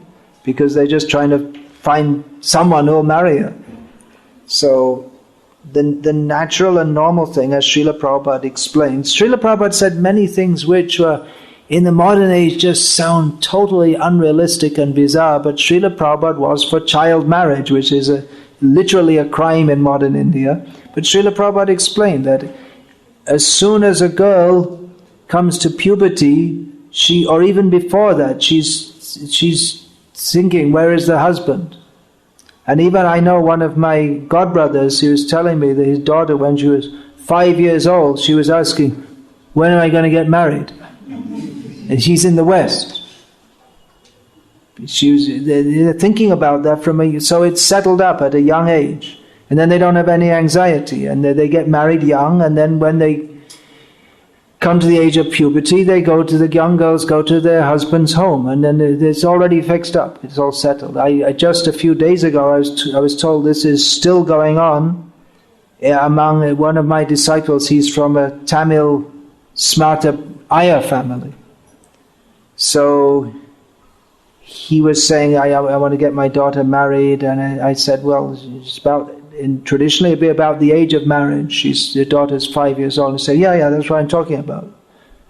Because they're just trying to find someone who will marry her. So the natural and normal thing, as Srila Prabhupada explains, Srila Prabhupada said many things which were in the modern age just sound totally unrealistic and bizarre, but Srila Prabhupada was for child marriage, which is literally a crime in modern India. But Srila Prabhupada explained that as soon as a girl comes to puberty, or even before that, she's thinking, where is the husband? And even I know one of my godbrothers, he was telling me that his daughter, when she was 5 years old, she was asking, when am I going to get married? And she's in the West. They're thinking about that so it's settled up at a young age. And then they don't have any anxiety, and they get married young, and then when they come to the age of puberty, the young girls go to their husband's home, and then it's already fixed up. It's all settled. I just a few days ago, I was told this is still going on among one of my disciples. He's from a Tamil Smarta Iyer family. So he was saying, I want to get my daughter married, and I said, well, it's traditionally it'd be about the age of marriage. Your daughter's 5 years old. And say, yeah, that's what I'm talking about.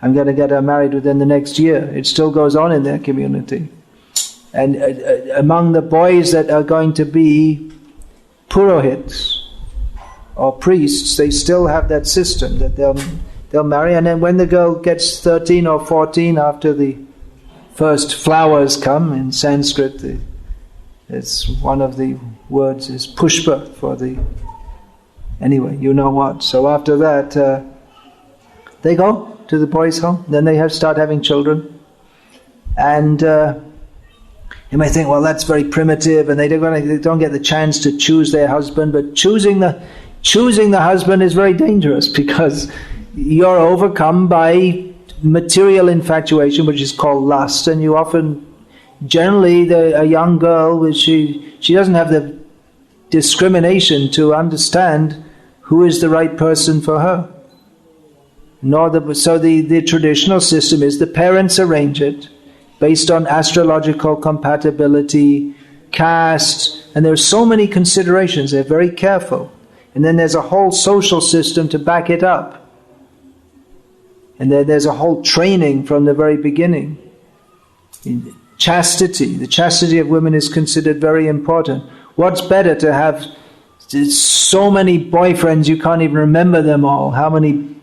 I'm going to get her married within the next year. It still goes on in their community. And among the boys that are going to be purohits or priests, they still have that system that they'll marry, and then when the girl gets 13 or 14, after the first flowers come, in Sanskrit, it's one of the words is pushpa for the... Anyway, you know what. So after that, they go to the boys' home. Then they start having children. And you may think, well, that's very primitive, and they don't get the chance to choose their husband. But choosing the husband is very dangerous, because you're overcome by material infatuation, which is called lust, and you often... Generally, a young girl, she doesn't have the discrimination to understand who is the right person for her. So the traditional system is the parents arrange it based on astrological compatibility, caste, and there's so many considerations. They're very careful. And then there's a whole social system to back it up. And there's a whole training from the very beginning. Chastity. The chastity of women is considered very important. What's better, to have so many boyfriends you can't even remember them all, how many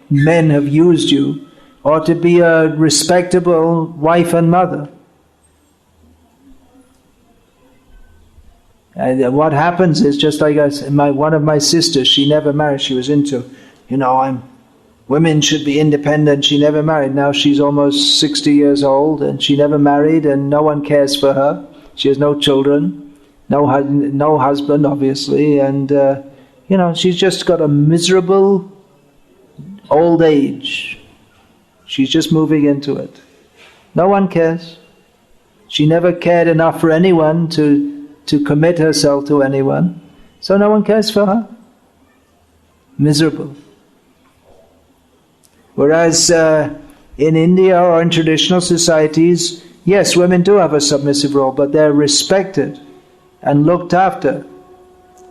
men have used you, or to be a respectable wife and mother? And what happens is, just like one of my sisters, she never married. She was into, women should be independent. She never married. Now she's almost 60 years old, and she never married, and no one cares for her. She has no children, no husband, obviously, and she's just got a miserable old age. She's just moving into it. No one cares. She never cared enough for anyone to commit herself to anyone, so no one cares for her. Miserable. Whereas in India or in traditional societies, yes, women do have a submissive role, but they're respected and looked after.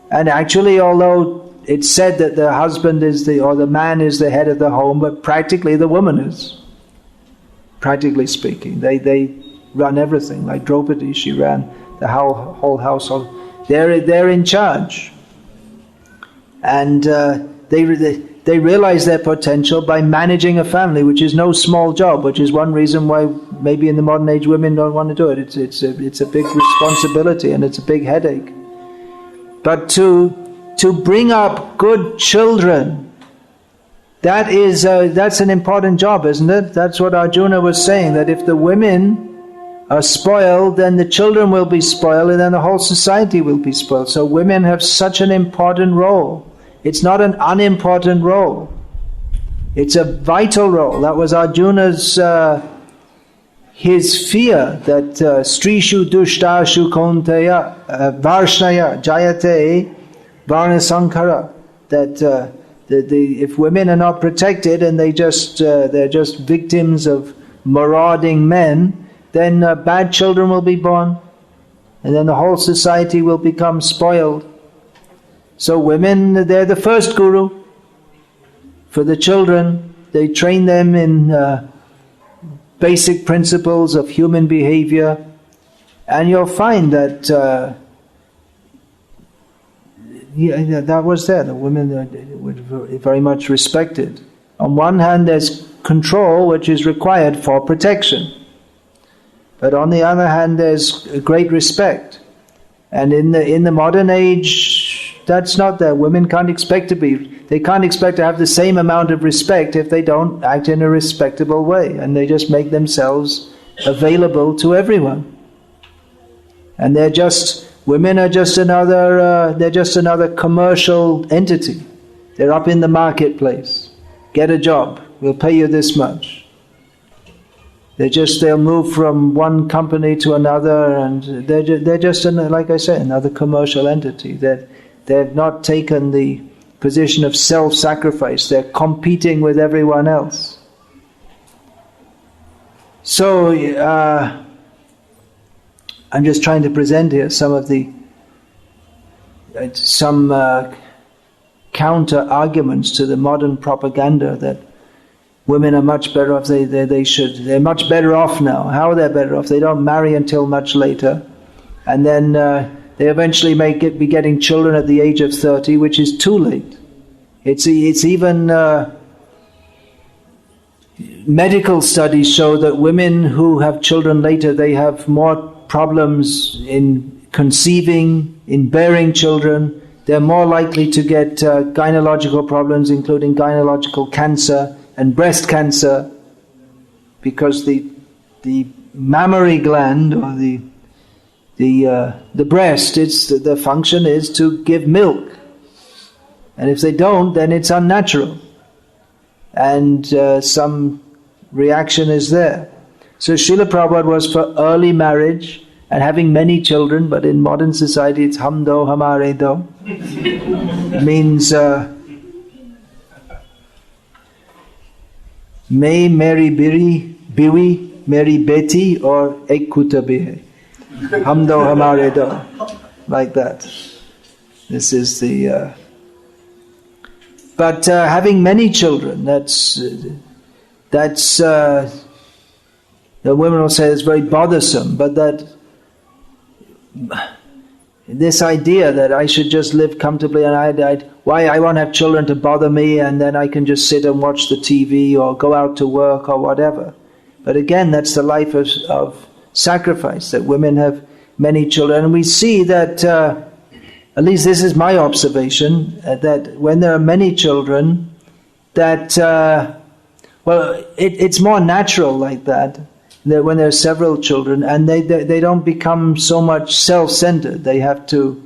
And actually, although it's said that the husband or the man is the head of the home, but practically the woman is. Practically speaking, they run everything. Like Draupadi, she ran the whole household. They're in charge, and they realize their potential by managing a family, which is no small job, which is one reason why maybe in the modern age women don't want to do it. It's a big responsibility, and it's a big headache. But to bring up good children, that's an important job, isn't it? That's what Arjuna was saying, that if the women are spoiled, then the children will be spoiled, and then the whole society will be spoiled. So women have such an important role. It's not an unimportant role. It's a vital role. That was Arjuna's his fear, that Strishu Dushtashu Kaunteya Varshnaya Jayate Varnasankara, that if women are not protected and they're just victims of marauding men, then bad children will be born, and then the whole society will become spoiled. So women, they're the first guru for the children. They train them in basic principles of human behavior, and you'll find that that was there. The women were very much respected. On one hand, there's control, which is required for protection, but on the other hand, there's great respect. And in the modern age, that's not there. Women can't expect to have the same amount of respect if they don't act in a respectable way, and they just make themselves available to everyone. And women are just another commercial entity. They're up in the marketplace. Get a job, we'll pay you this much. They'll move from one company to another, and they're just like I said, another commercial entity. They've not taken the position of self-sacrifice. They're competing with everyone else. So I'm just trying to present here some of the counter arguments to the modern propaganda that women are much better off. They're much better off now. How are they better off? They don't marry until much later, and then they eventually be getting children at the age of 30, which is too late. It's even medical studies show that women who have children later, they have more problems in conceiving, in bearing children. They're more likely to get gynecological problems, including gynecological cancer and breast cancer, because the mammary gland, or the breast, the function is to give milk, and if they don't, then it's unnatural, and some reaction is there. So Srila Prabhupada was for early marriage and having many children, but in modern society it's hum do hamare do. Means May Mary Biwi Mary Beti or Ek Kuta Bihe. Hum do hamare do. Like that. This is the... But having many children, that's the women will say it's very bothersome, but that this idea that I should just live comfortably and why I won't have children to bother me, and then I can just sit and watch the TV or go out to work or whatever. But again, that's the life of sacrifice, that women have many children. And we see that, at least this is my observation, that when there are many children, that, it's more natural like that when there are several children, and they don't become so much self-centered. They have to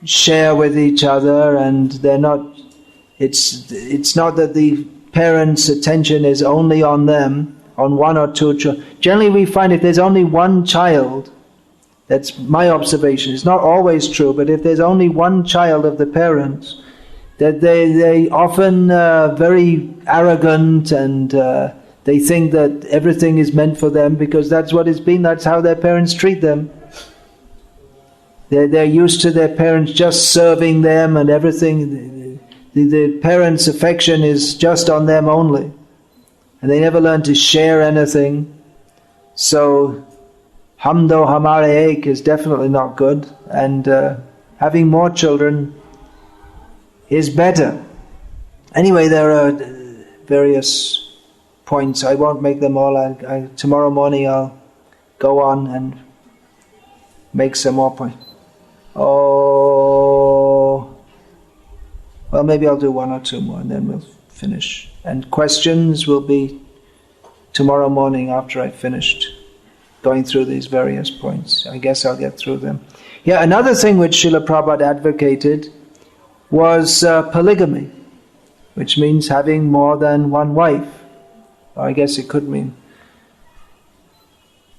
share with each other, and they're not. It's not that the parents' attention is only on them, on one or two children. Generally, we find if there's only one child, that's my observation. It's not always true, but if there's only one child of the parents, that they often very arrogant, and they think that everything is meant for them because that's what it's been, that's how their parents treat them. They're used to their parents just serving them and everything. The parents' affection is just on them only. And they never learn to share anything. So, hamdo hamare ek is definitely not good. And having more children is better. Anyway, there are various points. I won't make them all. Tomorrow morning I'll go on and make some more points. Oh, well, maybe I'll do one or two more and then we'll finish. And questions will be tomorrow morning after I've finished going through these various points. I guess I'll get through them. Yeah, another thing which Srila Prabhupada advocated was polygamy, which means having more than one wife. Or I guess it could mean...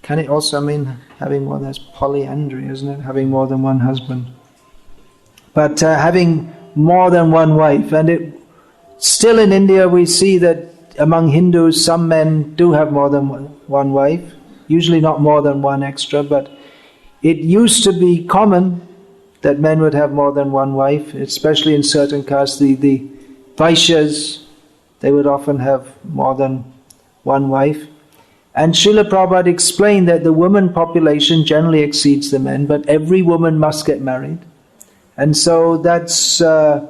Can it also mean having more? That's polyandry, isn't it? Having more than one husband. But having more than one wife. And still in India we see that among Hindus some men do have more than one wife. Usually not more than one extra, but it used to be common that men would have more than one wife, especially in certain castes. The Vaishyas, they would often have more than one wife. And Srila Prabhupada explained that the woman population generally exceeds the men, but every woman must get married. And so that's a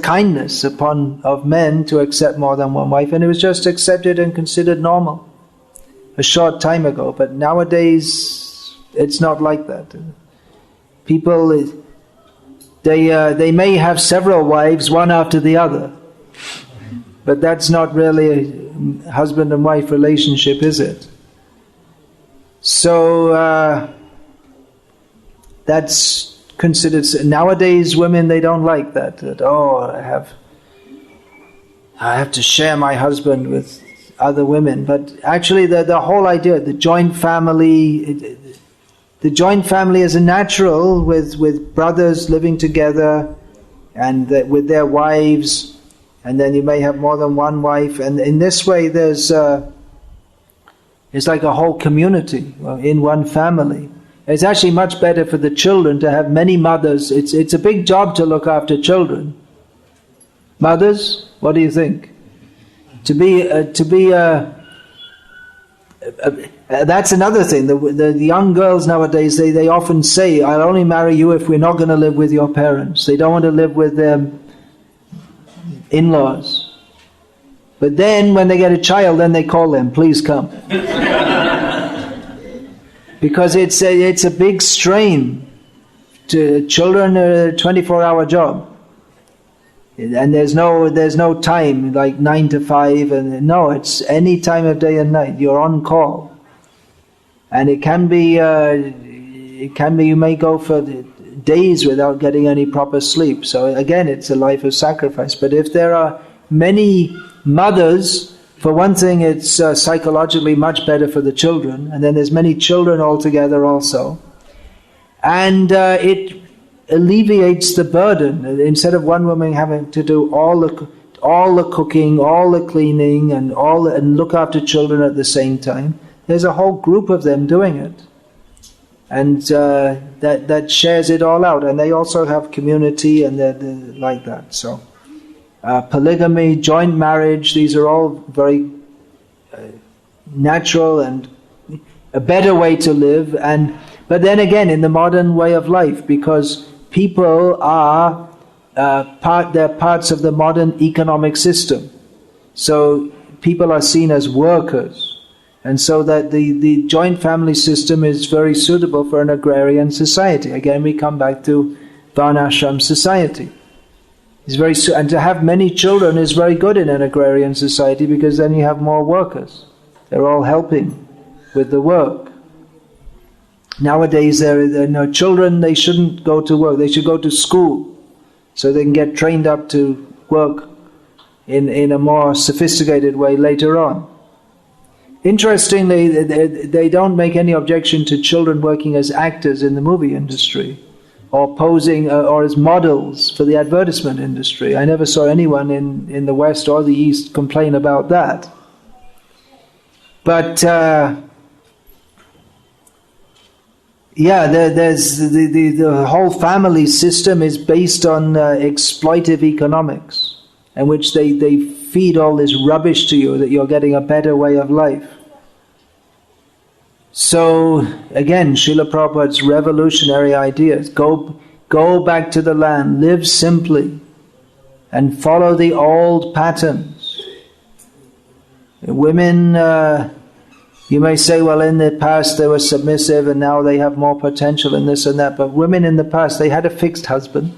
kindness of men to accept more than one wife, and it was just accepted and considered normal a short time ago. But nowadays it's not like that. People, they may have several wives, one after the other, but that's not really a husband and wife relationship, is it? So that's considered... Nowadays women, they don't like that. Oh, I have to share my husband with other women. But actually the whole idea, the joint family is a natural with brothers living together and with their wives, and then you may have more than one wife, and in this way it's like a whole community in one family. It's actually much better for the children to have many mothers. It's a big job to look after children. Mothers, what do you think? That's another thing. The young girls nowadays, they often say, "I'll only marry you if we're not going to live with your parents." They don't want to live with their in-laws. But then when they get a child, then they call them, "Please come." Because it's a big strain. To children, a 24-hour job. And there's no time, like 9 to 5, and no, it's any time of day and night. You're on call, and it can be you may go for days without getting any proper sleep. So again, it's a life of sacrifice. But if there are many mothers, for one thing, it's psychologically much better for the children, and then there's many children altogether also, and it alleviates the burden. Instead of one woman having to do all the cooking, all the cleaning, and look after children at the same time, there's a whole group of them doing it, and that shares it all out. And they also have community, and they're like that. So polygamy, joint marriage, these are all very natural and a better way to live. But then again, in the modern way of life, because people are they're parts of the modern economic system. So people are seen as workers. And so that the joint family system is very suitable for an agrarian society. Again, we come back to Varnashram society. And to have many children is very good in an agrarian society, because then you have more workers. They're all helping with the work. Nowadays, children, they shouldn't go to work. They should go to school so they can get trained up to work in a more sophisticated way later on. Interestingly, they don't make any objection to children working as actors in the movie industry, or posing or as models for the advertisement industry. I never saw anyone in the West or the East complain about that. But there's the whole family system is based on exploitive economics, in which they feed all this rubbish to you that you're getting a better way of life. So again, Srila Prabhupada's revolutionary ideas: go back to the land, live simply, and follow the old patterns. Women, you may say, well, in the past they were submissive and now they have more potential in this and that. But women in the past, they had a fixed husband.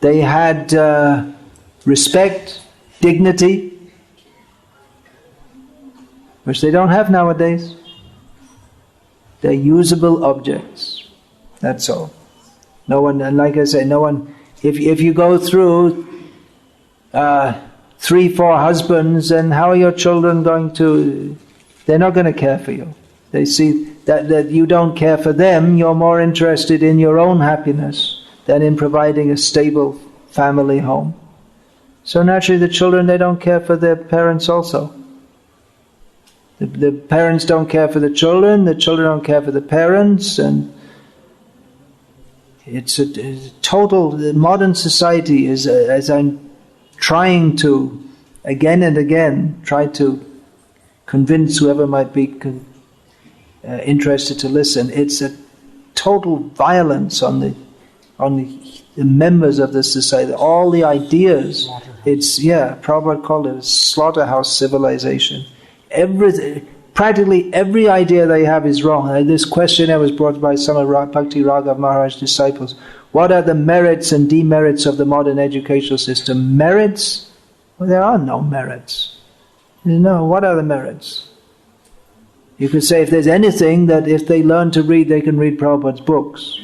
They had respect, dignity, which they don't have nowadays. They're usable objects. That's all. No one, and like I say, no one, if you go through 3-4 husbands, and how are your children going to... They're not going to care for you. They see that you don't care for them. You're more interested in your own happiness than in providing a stable family home. So naturally the children, they don't care for their parents also. The parents don't care for the children don't care for the parents, and it's a total... The modern society is, as I'm trying to, again and again, try to convince whoever might be interested to listen, it's a total violence on the members of the society. All the ideas, Prabhupada called it a slaughterhouse civilization. Practically every idea they have is wrong. This questionnaire was brought by some of Bhakti Raghav Maharaj's disciples. What are the merits and demerits of the modern educational system? Merits? Well, there are no merits. No, what are the merits? You could say if there's anything, that if they learn to read, they can read Prabhupada's books.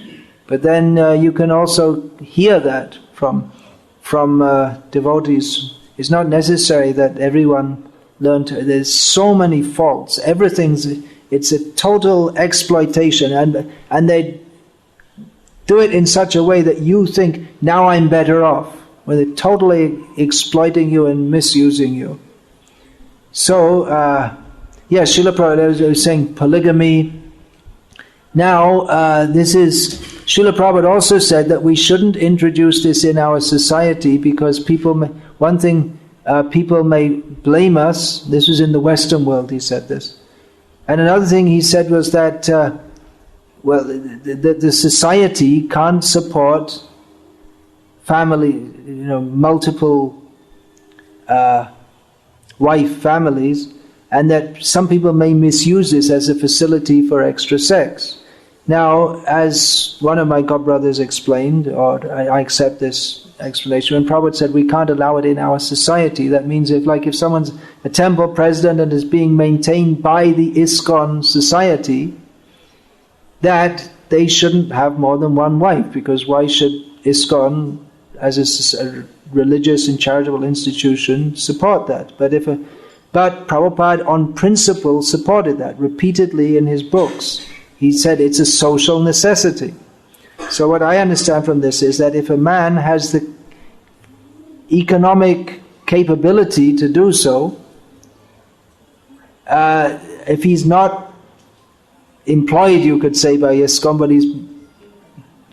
But then you can also hear that from devotees It's not necessary that everyone learn to. There's so many faults. It's a total exploitation, and they do it in such a way that you think, now I'm better off, when they're totally exploiting you and misusing you. So, yes, Srila Prabhupada was saying polygamy. Now, Srila Prabhupada also said that we shouldn't introduce this in our society because people may blame us. This was in the Western world, he said this. And another thing he said was that, the society can't support family, multiple wife families, and that some people may misuse this as a facility for extra sex. Now, as one of my godbrothers explained, or I accept this explanation, when Prabhupada said we can't allow it in our society, that means if someone's a temple president and is being maintained by the ISKCON society, that they shouldn't have more than one wife, because why should ISKCON, as a religious and charitable institution, support that? But Prabhupada on principle supported that repeatedly in his books. He said it's a social necessity. So what I understand from this is that if a man has the economic capability to do so, if he's not employed, you could say, by ISKCON, but he's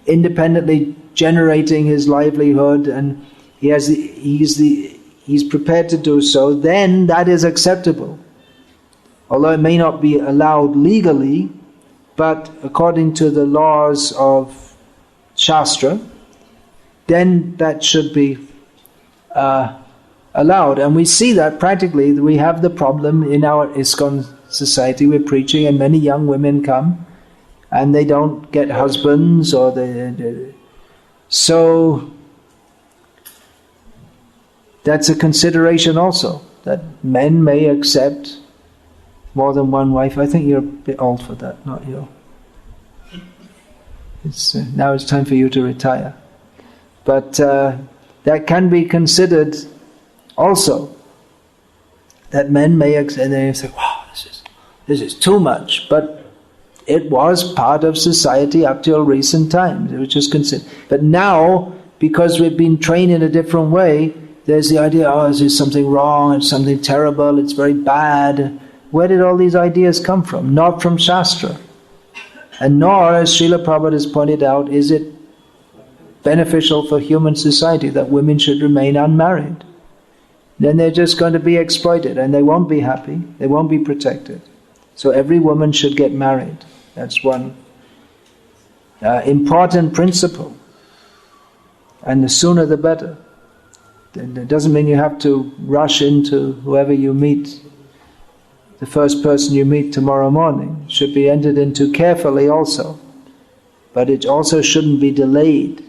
independently generating his livelihood and he's prepared to do so, then that is acceptable. Although it may not be allowed legally, but according to the laws of Shastra, then that should be allowed. And we see that practically. We have the problem in our ISKCON society. We're preaching and many young women come and they don't get husbands, or so that's a consideration also, that men may accept more than one wife. I think you're a bit old for that, not you. Now it's time for you to retire. But that can be considered also, that men may accept, and they say, wow, this is too much. But it was part of society up till recent times. It was just considered. But now, because we've been trained in a different way, there's the idea, is there something wrong, it's something terrible, it's very bad. Where did all these ideas come from? Not from Shastra. And nor, as Srila Prabhupada has pointed out, is it beneficial for human society that women should remain unmarried. Then they're just going to be exploited and they won't be happy, they won't be protected. So every woman should get married. That's one important principle. And the sooner the better. It doesn't mean you have to rush into whoever you meet, the first person you meet tomorrow morning. It should be entered into carefully also. But it also shouldn't be delayed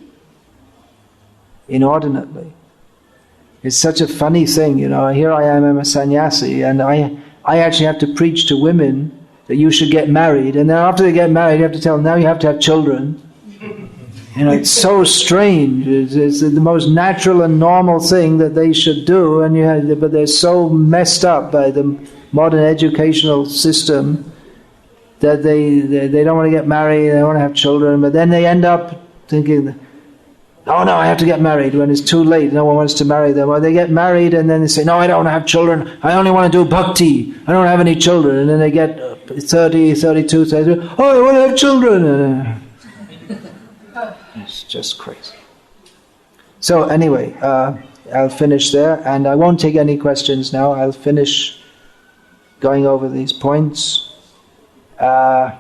inordinately. It's such a funny thing, here I am, I'm a sannyasi, and I actually have to preach to women that you should get married, and then after they get married you have to tell them, now you have to have children. It's so strange. It's the most natural and normal thing that they should do, but they're so messed up by the modern educational system that they don't want to get married, they don't want to have children, but then they end up thinking, oh no, I have to get married, when it's too late, no one wants to marry them. Or they get married and then they say, no, I don't want to have children, I only want to do bhakti, I don't want to have any children. And then they get 30, 32, 33, oh, I want to have children. It's just crazy. So anyway, I'll finish there, and I won't take any questions now. I'll finish going over these points. I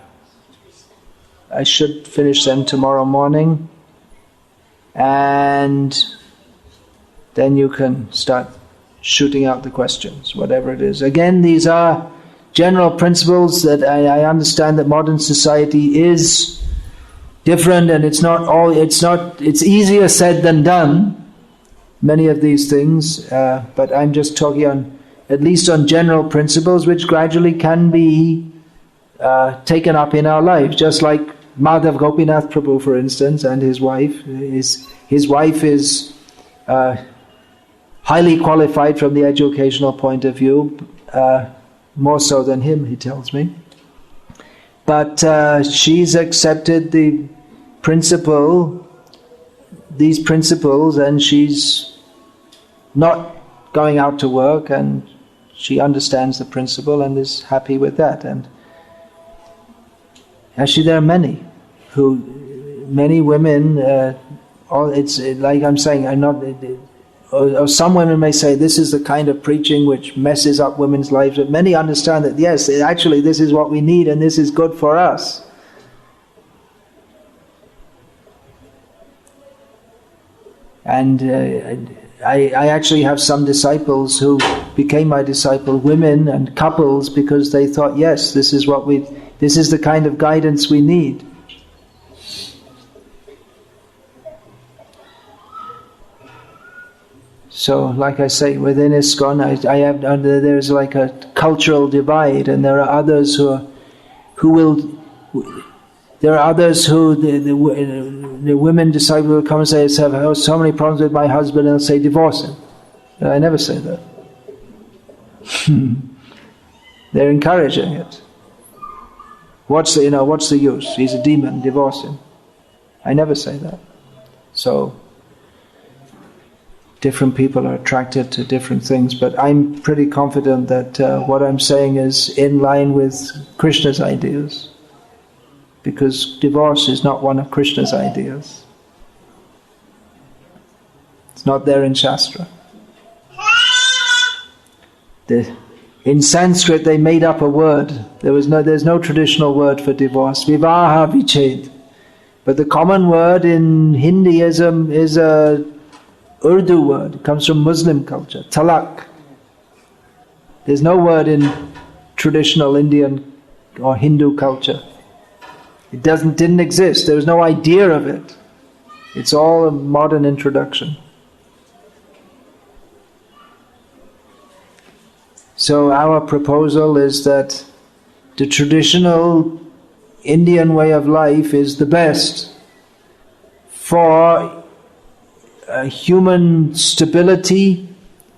should finish them tomorrow morning, and then you can start shooting out the questions, whatever it is. Again, these are general principles that I understand that modern society is different, and it's easier said than done, many of these things, but I'm just talking at least on general principles which gradually can be taken up in our lives, just like Madhav Gopinath Prabhu, for instance, and his wife. His wife is highly qualified from the educational point of view, more so than him, he tells me. But she's accepted these principles, and she's not going out to work, and she understands the principle and is happy with that. And actually, there are many women. It's like I'm saying. I'm not. Or some women may say this is the kind of preaching which messes up women's lives, but many understand that yes, actually this is what we need and this is good for us. And I actually have some disciples who became my disciple, women and couples, because they thought, yes, this is the kind of guidance we need. So, like I say, within ISKCON, there's like a cultural divide, and there are others the women disciples will come and say, I have so many problems with my husband, and they'll say, divorce him. I never say that. They're encouraging it. What's the use? He's a demon, divorce him. I never say that. So, different people are attracted to different things, but I'm pretty confident that what I'm saying is in line with Krishna's ideas, because divorce is not one of Krishna's ideas. It's not there in Shastra. In Sanskrit they made up a word. There's no traditional word for divorce. Vivaha viched. But the common word in Hinduism is a Urdu word. It comes from Muslim culture. Talak. There's no word in traditional Indian or Hindu culture. It didn't exist. There was no idea of it. It's all a modern introduction. So our proposal is that the traditional Indian way of life is the best for human stability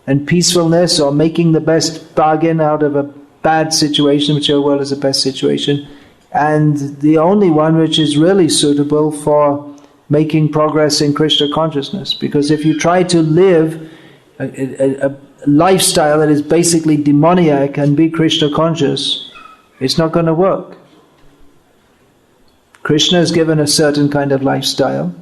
and peacefulness, or making the best bargain out of a bad situation, which our world is the best situation, and the only one which is really suitable for making progress in Krishna consciousness. Because if you try to live a lifestyle that is basically demoniac and be Krishna conscious, it's not going to work. Krishna has given a certain kind of lifestyle,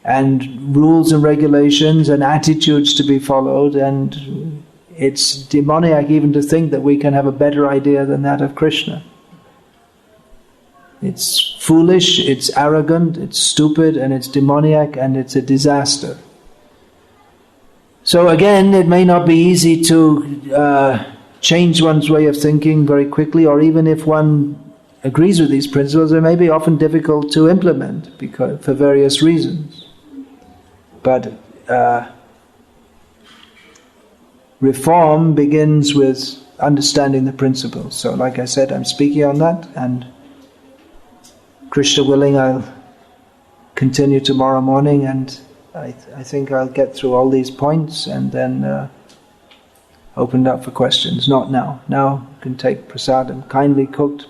and rules and regulations and attitudes to be followed, and it's demoniac even to think that we can have a better idea than that of Krishna. It's foolish, it's arrogant, it's stupid, and it's demoniac, and it's a disaster. So again, it may not be easy to change one's way of thinking very quickly, or even if one agrees with these principles, they may be often difficult to implement for various reasons. But reform begins with understanding the principles. So like I said, I'm speaking on that, and Krishna willing, I'll continue tomorrow morning, and I think I'll get through all these points and then open it up for questions. Not now. Now you can take prasadam, kindly cooked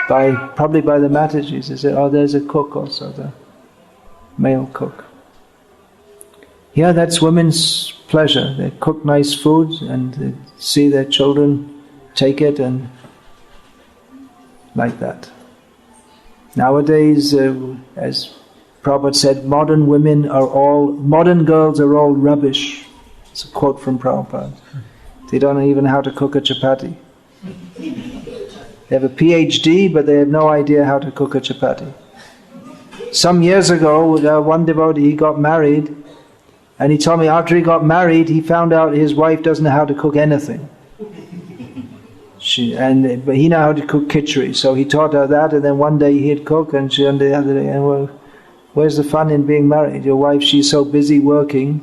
probably by the Matajis. They say, oh, there's a cook also, the male cook. Yeah, that's women's pleasure. They cook nice food and they see their children take it, and like that. Nowadays, as Prabhupada said, modern girls are all rubbish. It's a quote from Prabhupada. They don't know even how to cook a chapati. They have a PhD, but they have no idea how to cook a chapati. Some years ago, one devotee, he got married, and he told me after he got married, he found out his wife doesn't know how to cook anything. But he knew how to cook khichdi, so he taught her that, and then one day he'd cook, and on the other day, well, where's the fun in being married? Your wife, she's so busy working,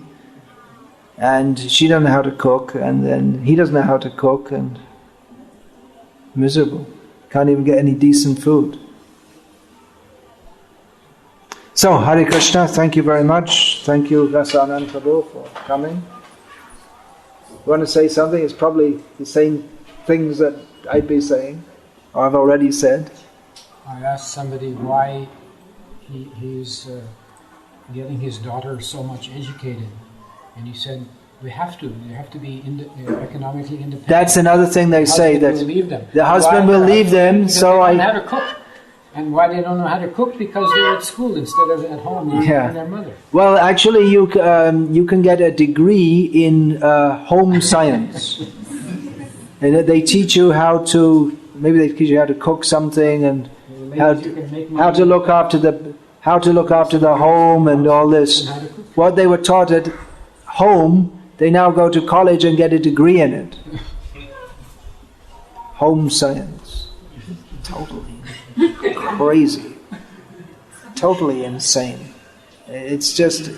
and she doesn't know how to cook, and then he doesn't know how to cook, and miserable. Can't even get any decent food. So, Hare Krishna, thank you very much. Thank you, Rasanand Prabhu, for coming. You want to say something? It's probably the same things that I'd be saying, or I've already said. I asked somebody why he's getting his daughter so much educated, and he said, "We have to. They have to be economically independent." That's another thing they say, that will leave them. the husband will leave them. So they don't know how to cook, and why they don't know how to cook? Because they're at school instead of at home learning from their mother. Well, actually, you can get a degree in home science, and they teach you how to. Maybe they teach you how to cook something and how to look after the home and all this. What they were taught at home, they now go to college and get a degree in it. Home science. Totally crazy. Totally insane. It's just,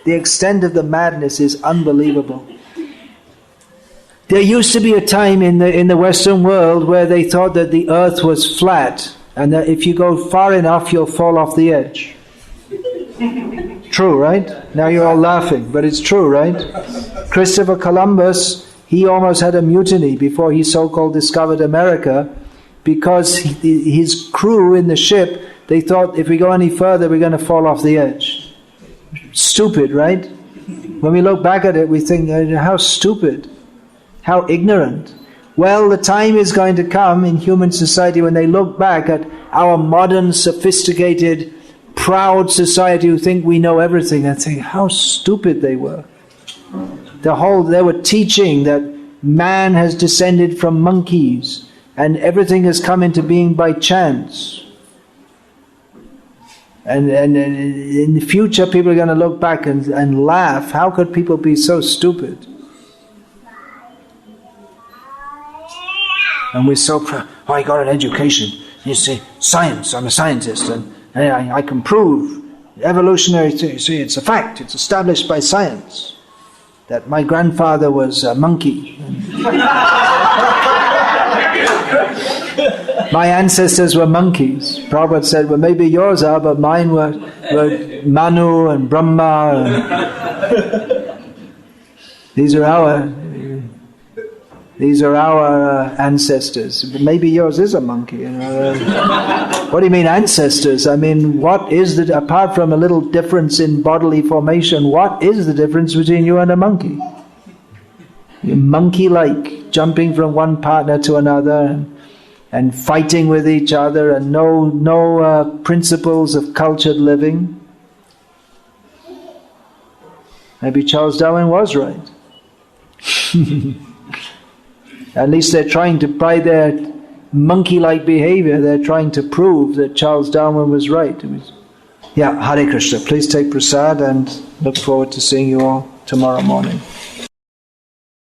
the extent of the madness is unbelievable. There used to be a time in the Western world where they thought that the earth was flat, and that if you go far enough you'll fall off the edge. True, right? Now you're all laughing, but it's true, right? Christopher Columbus, he almost had a mutiny before he so-called discovered America, because his crew in the ship, they thought if we go any further we're going to fall off the edge. Stupid, right? When we look back at it, we think, how stupid, how ignorant. Well, the time is going to come in human society when they look back at our modern, sophisticated, proud society who think we know everything, and think how stupid they were. They were teaching that man has descended from monkeys and everything has come into being by chance. And in the future people are going to look back and laugh. How could people be so stupid? And we're so proud. Oh, I got an education. You see, science, I'm a scientist, and I can prove evolutionary theory. See, it's a fact, it's established by science that my grandfather was a monkey. My ancestors were monkeys. Prabhupada said, well, maybe yours are, but mine were Manu and Brahma. These are our ancestors. But maybe yours is a monkey. You know. What do you mean ancestors? I mean, what is apart from a little difference in bodily formation, what is the difference between you and a monkey? You're monkey-like, jumping from one partner to another and fighting with each other, and no principles of cultured living. Maybe Charles Darwin was right. At least they're trying to, by their monkey-like behavior, they're trying to prove that Charles Darwin was right. Hare Krishna. Please take prasad and look forward to seeing you all tomorrow morning.